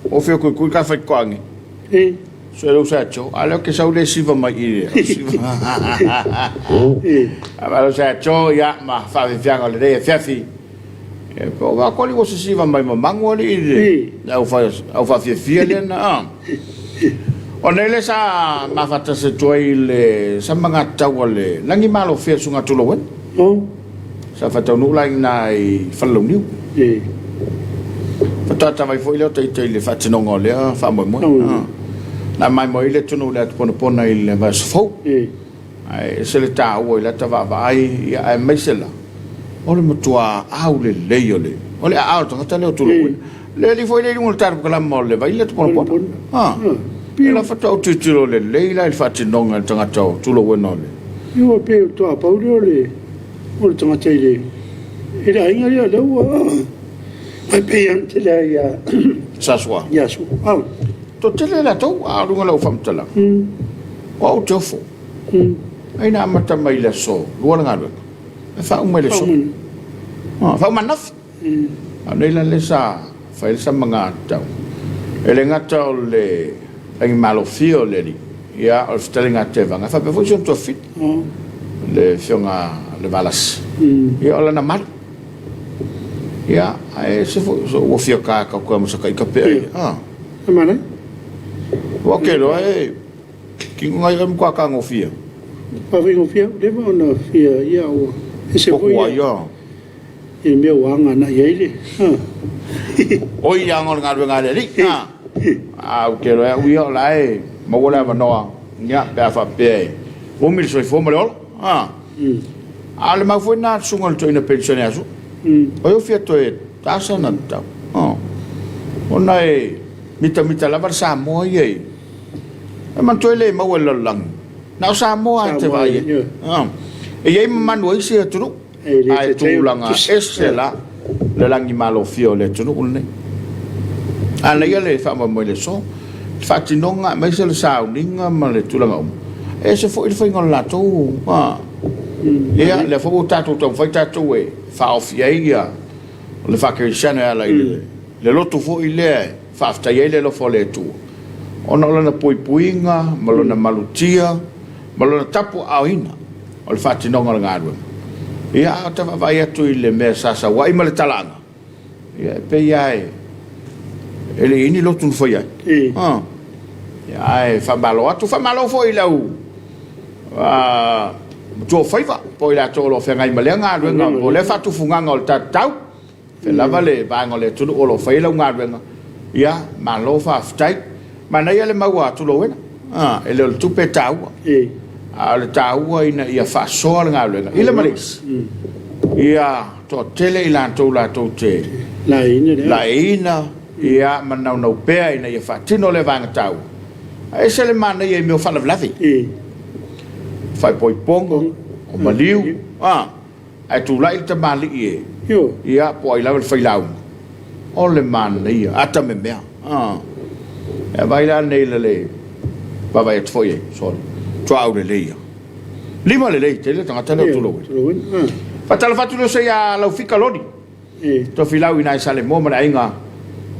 O fe ku ka fa koangi. So lo sa cho, ala ke sa ule siva mai ile. Aba sa cho ya ma fa vi fianga le de fiafi. E po va ko li wo siva mai ma mango le ile. Au fa fi le na. O nele sa ma fata se toi le sa manga tau le langi malo fe sunga tulo wen. Sa fata no la na I fallo niu. Fata ta vai foi le te le fata no ngole fa mo mo. Na mai mo ile tunu le pona pona ile vas fo. Ai se le ta o ile ta va vai ai mai sela. O le motua au le le. O le au ta le tulo wen. Le li foi le un tar ko la mo le vai le pona pona. La fata o titilo le leila il fati nonga tanga tau tulo wenole. Yo pe to a paulo le. O tanga tele. Era inga ya le wa. Ai pe an tele ya. Saswa. Ya su. Ah. To tele la tau a runga la famtala. O tofo. Ai na mata mai le so. Luana ngalo. Fa un mai le so. Fa manaf. Nei la le sa. Fa sa manga tau. Ele ngata le ai malo fio le ia o stellinga te vanga fa pe funzion to fit le fionga le balas ia ola na mal ia ai se o fio ka ko mo sa ka pe mana o ke lo ai ki ngai am kwa ka ngo fio pa vi ngo fio de mo no fio ia o ese foi ia e me wanga na ile o ia ngol ngale ri o ke lo ui o lai mo wala va no ya pa fa pe o mil so fo mo lo ale ma foi na sungol to ina pensione asu o yo fieto e tasa na ta o nai mita la bar sa mo ye e man to le mo wala lang na sa mo ante va ye e ye man wo isi tu ai tu langa esela le langi malo fio le tu ne ana ia le fa mo le so fa tinonga mai se le sauninga ma le tulanga e se foi ngol la tu ia le fo tatu to foi tatu e fa ofia le fa che chana la le lotu fo ile fa sta ia le lo fo le tu ona na puinga malo na malutia malo na tapu aina o le fa tinonga ngalo ia ta vai atu ile me sasa wai ma le talanga ia pe ia ele ini lo tun foi ai ai fa malo foi la u to foi va poi la to lo fe ngai male nga renga o le fa tu funga ngol ta tau fe la vale ba ngol tu o lo foi la nga renga ia malo fa stai ma na ele maua tu lo wena ele tu pe tau le tau ina ia fa so nga renga ile malis ia to tele ila to la to te la ina ia manau no pea ina ia fatino le vanga tau ai se le mana ia meu fala vlavi fai poi pongo o maliu ai tu lai te mali ia poi la fai lau o le mana ia ata me mea e vai la nei le va vai et foi so tu au le ia lima le te le tanga tele tu lo fatala fatu lo se ia lau fika lodi to filau ina sale mo ma inga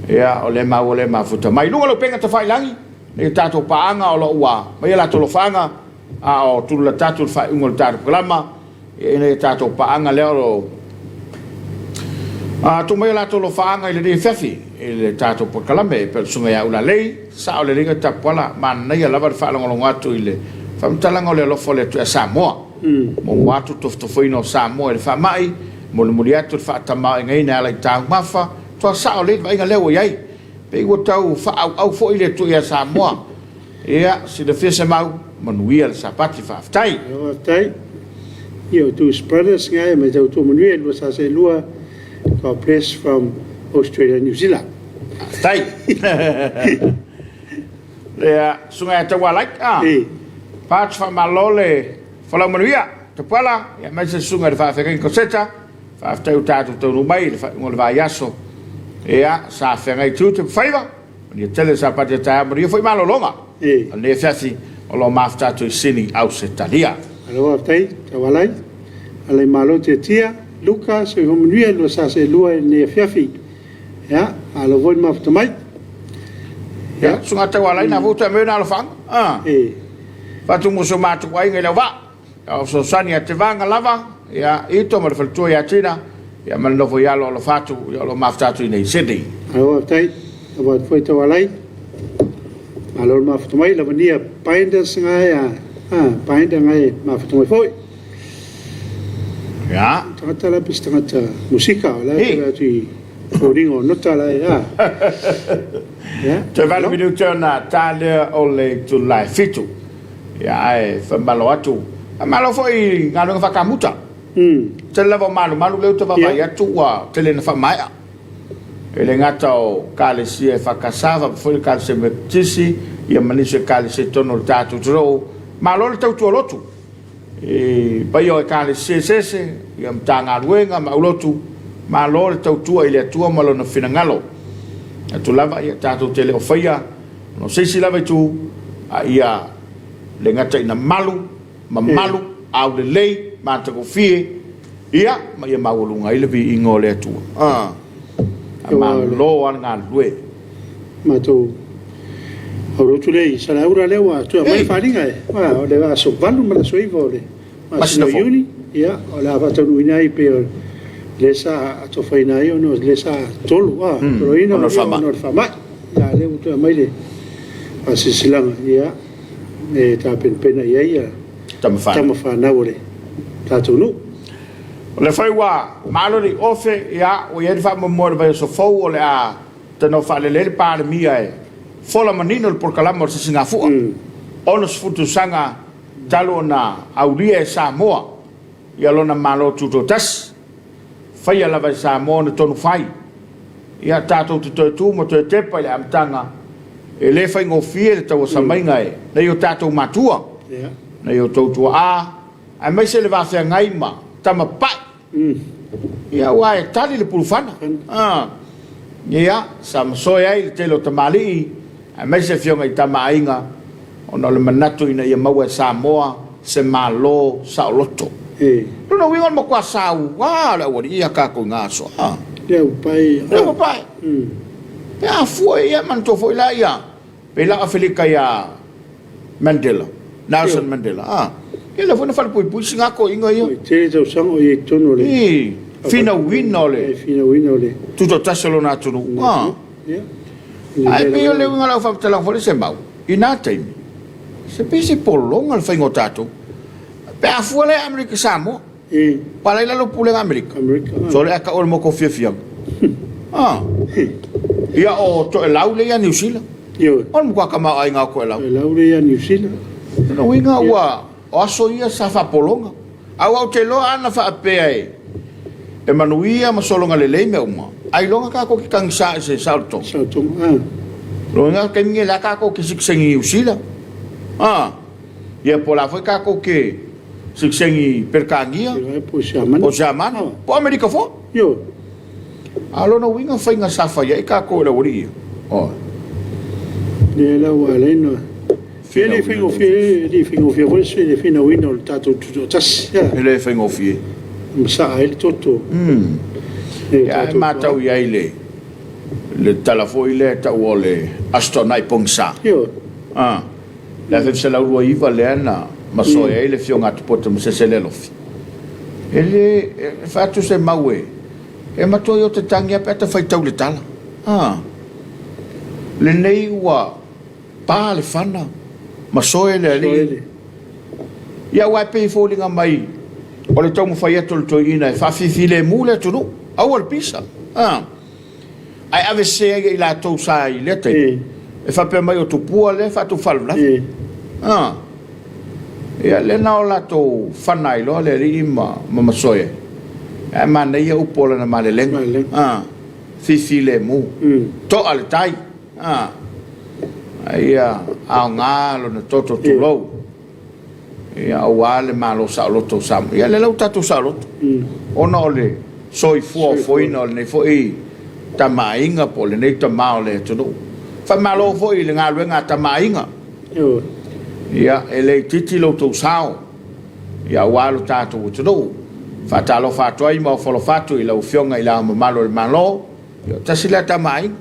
ia o le ma futa mai lunga lo penga te fai langi e tato paanga o lo ua mai la to lo fanga o tu la tato fai un tato programa e ne tato paanga le o tu mai la to lo fanga ile di fefi ile tato programa per sunga ya una lei sa o le ringa tapola ma na ia lava fa lo ngatu ile fam talanga le lo fole tu Samoa mo watu to foi no Samoa le fa mai mo le muriatu fa tama ngai na la ta mafa to sa o le vai ga lewo yai pe go tau fa au fo ile tu ya Samoa ia si de fese mau manuia sa pati fa tai io tu spreaders ngai me tu manuia lo sa se lua to place from Australia and New Zealand tai ia sunga ta wa like pat fa malole fa la manuia te pala ia mai se sunga fa fa ken coseta fa ta utatu to no mai fa ngol va yaso ia sa fa ngai tu te faiva ni tele sa pati ta manuia foi malo longa ne fiasi o lo mafta tu sini au se talia alo tai tawalai ale malo te tia Luka se hominuia lo sa se lua ne fiafi ya alo voi mafutamai ya sunga te wala ina vuta me na lafang e patu muso matu wai ngai lava o so sani te vanga lava ya ito mal faltu ya tina ya mal no foi alo lo fatu ya lo maftatu nei sedi alo tai aba foi te walai alo mafutamai la vania painda singa ya painda ngai mafutamai foi ya tata la pistangata musika la tu Oringo nota la ya. Ya. Te vale video tana tale ole tu lai fitu. Ya e fa malo atu. Malo foi ngalo fa kamuta. Te lava malo leu te va vai atu wa te le na fa mai. Ele ngata o kale si e fa kasava foi kale se metisi ia manise kale se tono tatu tro. Malo le tau tu lotu. E pa yo kale se ia mtanga ruenga ma lotu. Ma lo le tautua i le atua ma lona finagalo atu lava ia tatou te leo faia no seisi lava i tu a ia le gata ina malu ma malu au le lei ma takofie ia ma ia maualuga i le viiga o le atua a malo ana galue matou aurotu lei salaura leu atua mai faliga e o le asovalu ma le soiva o le masinoiuni ia o le avatanuina ai pe lesa to faina io no lesa tolu pero ina no fama ya le uto mai le asisilang ya e ta pena ia tama fa na ore ta tunu le fai wa malo di ofe ya o ia fa mo vai so fo o le a te no fa le pa mia e fola manino por calamo se singafu onos futu sanga talona auria Samoa ia lona malo tutotas fai ala vai sa mo na tonu fai ia tatou te tu mo te tepa le amtanga e le fai ngofie le tau sa mai ngai na yo tatou matua na yo tautu a mai se le va fa ngai ma tama pa ia wa e tali le pulfana ia sam soia i te lo tamali a mai se fionga i tama inga ona le manatu ina ia mau sa moa se malo sa loto no wingon mo kwa sau wa la wori ia ka ko ngaso le pai ya foi ia man to foi la ia pela Afrika ya Mandela Nelson Mandela ele foi na fal pui singa ko inga ia te te sang o ye tono le fina winole tuto taselo na tunu ai pe le winga la fa tela foi se mau inate se pese polong al faingo tato pe a fuele Amerika Samoa para ir a los pules Amerika solo acá o mo confia ia o to el aule ya New Zealand on mo ka ma ai nga ko el aule ya New Zealand no winga wa o so ia sa fa polonga au te lo ana fa pe e manuia ma solo ngale le me uma ai longa ka ko ki kang sa se salto lo nga ke mi la ka ko ki siksengi New Zealand ia pola foi ka ko ke siksengi perkangia po Jamana po Amerika fo alo no winga fainga safa ia ka ko le wori le la wala no fele fingo foi se fina wino tato tuto tas ele fingo fie msa ai toto ya mata u ia ile le talafo ile ta wole astonai pongsa la fe se la ua iva le ana ma so e le fionga tu poto se se le lofi ele fatu se mawe e ma to yo te tangia peta fai tau le tala le nei wa pa le fana ma so e le ali ia wa pe folinga mai o le tau fai ato le toina e fa fifi le mule tu no au al pisa ai ave se i la to sai le te e fa pe mai o tu pua le fa tu falva ia le na o lato fanai lo le ri ma soe e mana ia upola na male lenga fifi le mu to al tai ia a ngalo na toto tu lo ia o ale malo sa lo to sam ia le lo tatu sa lo ona ole soi foi no ne foi tamainga po le nei tamao le tu fa malo foi le ngalo nga tamainga ia ele titi lo to sao ia walo tato tu Fatalo fatoi mo folo fatu ila ufionga ila malo le malo. Tasila tamai.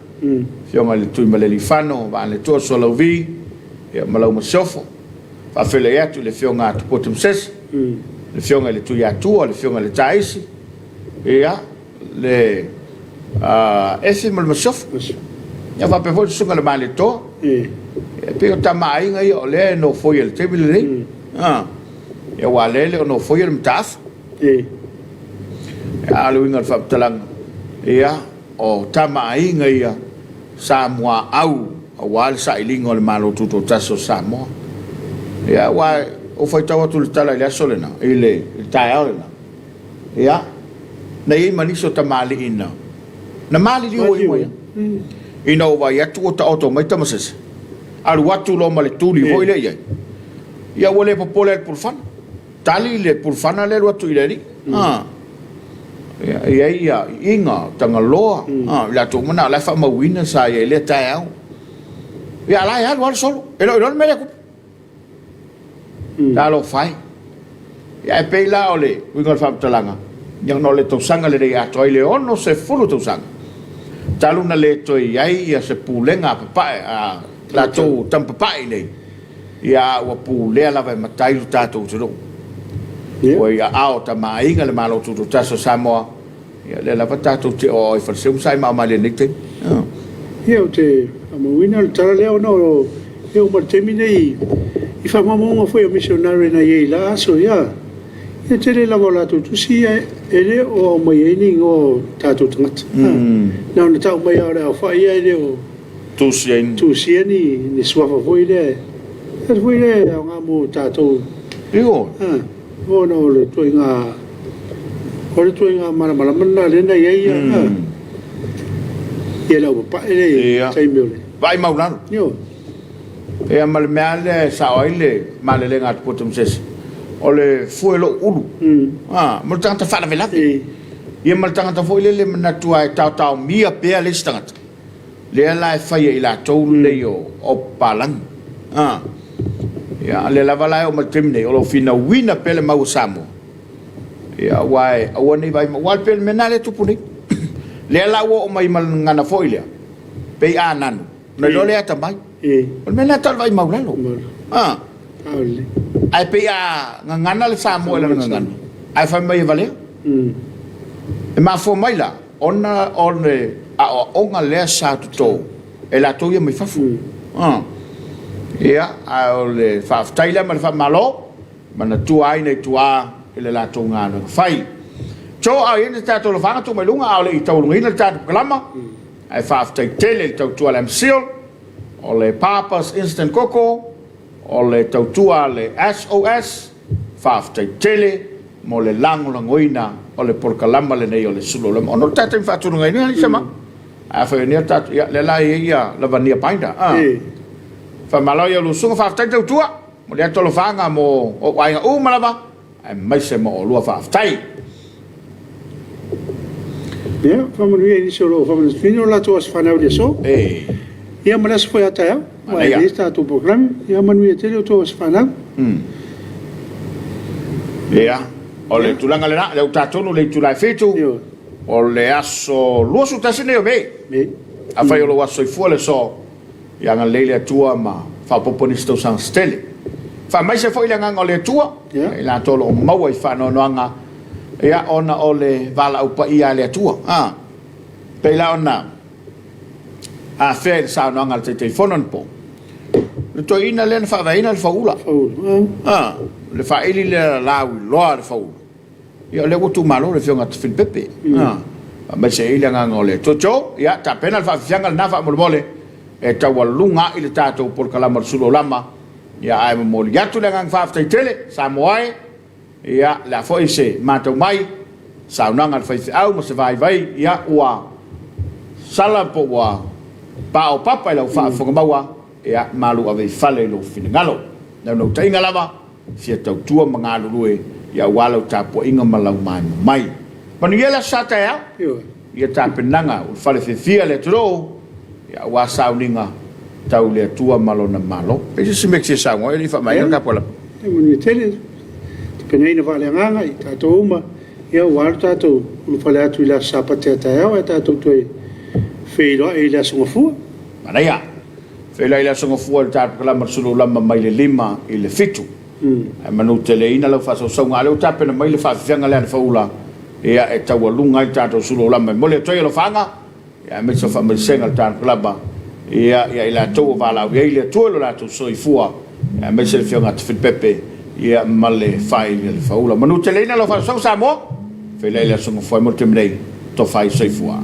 Fionga le tui maleli fano va le to solo vi. Ya malo masofo. Fa fele ya tu le fionga tu potum ses. Le fionga le tui atu le fionga le taisi. Ya le esse mal masofo. Ya va pe vol sunga le male to. Pe o tamai ngai o le no foi el tebile. Ya wale le no foi el mtaf. Alu ingat fap talang ia o tamai ngai Samoa au awal sa ilingo le malo tuto taso Samoa ia wa o foi tawa tu tala ile solena ile taia ia nei maniso tamali ina na mali li oi moia ina o vai atu o ta auto mai tamasese alu watu lo male tuli foi le ia wole popole por fan tali le por fan ale watu ile ri ia inga tanga loa la tu mana la fa mawina sa ia le taia ia la ia wal solo elo me ku ta lo fai ia pe la ole wingol fa talanga yang no le to sanga le ia to ile ono se fulu to sanga talu na le to ia se pulenga papa la to tam papa ile ia wa pule la va matai ta to to o ia ao ta mai ngale malo tu taso Samoa ia le lava tatu te o i farseu sai ma male nik te ia o te amawina le tara leo no e o martemi nei i fa mamonga foi o missionary na ia la so ia te le lava la tu si ele o mai ni o tatu tngat na na tau mai ora fa ia ele o tu si ni swafa foi le nga mo tatu io o no le toinga mara mana le na ia ia la pa ele sai mele vai maulano yo e mal male sa oile male le ngat potum ses ole fuelo ulu mo tanta fala vela ia mal tanta foile le na tua tau mia pe le stanga le la fa ia ila tau le yo o palang ia le la vala o matemne o fina wina pele mau Samoa ia wai awani vai wal pel menale tu puni le la wo mai mal ngana foile pe anan na lo le ata mai o mena tal vai mau lalo ai pe a ngana le Samoa le ngana ai fa mai vale e ma fo mai la ona a onga le sa to e la to ia mai fafu ia a le fa taila mal fa malo mana tu ai nei tua ele la tonga no fai cho a ina ta to langa tu mai lunga a le to lunga ina ta klama ai fa tai tele to tu ala msil o le papas instant coco o le to tu ale SOS fa tai tele mo le lango langoina o le por kalama le nei o le sulo le ono ta fa tu lunga ina sama a fa ni ta le la ia la vania painda fa malo ia lu sunga fa tai to tua mo le to langa mo o wainga u malava mai se mo lua fa tai ia fa mo ni solo fa mo fino la to as fa na de so ia mo las foi ata mai lista tu program ia mo ni tele to as fa na ia o le tulanga le na le tatonu le tulai fetu o le aso lu su tasine o me a fa yo lo aso i fu le so ia nga le tua ma fa poponi sto san stele fa mai se foi le nga le tua la tolo mau i fa no nga ia ona ole vala upa ia le tua pe la ona a fe sa no nga te telefonon po le to ina le fa va ina le faula le fa ili le la lo le faula ia le go tu malo le fionga te pepe ma se ile nga ngole to cho ia ta pena fa fianga na fa mo mole e tawalunga ile tato por kalama sulo lama ia ai mo ya tu le nga fa te tele Samoa ia la foi se mato mai sa nanga fa au mo se vai ia wa sala po wa pa o papa la fa fo maua ia malu ave fale lo finangalo no tainga lava sia tau tua mangalu rue ia walo tapo inga malau mai manuela sata ia ta penanga o fale fia le tro ia wa sauninga tau le tua malona malo e se mexe sa ngoi li fa mai ka pola e mo ni tele penina vale nganga i ta to uma ia wal tatou no fale atu ila sapa te tae e tatou toi feilo e ila songa fu Mana ia. Fela ila songa fu al tatu kala marsulu lama mai le 5 i le fitu. Ai manu te le ina lau fa so nga le tape na mai le fa fianga le faula. Ia e tawalunga i tatou sulu lama mo le toi lo fanga. Ia me so fa me senga tatu kala ia ila to vala ia ile to lo la to so i fua. Ia me se fianga te fit pepe. Ia male fai le faula. Manu te le ina lau fa so sa mo. Fela ila songa fu mo te mrei to fai so i fua.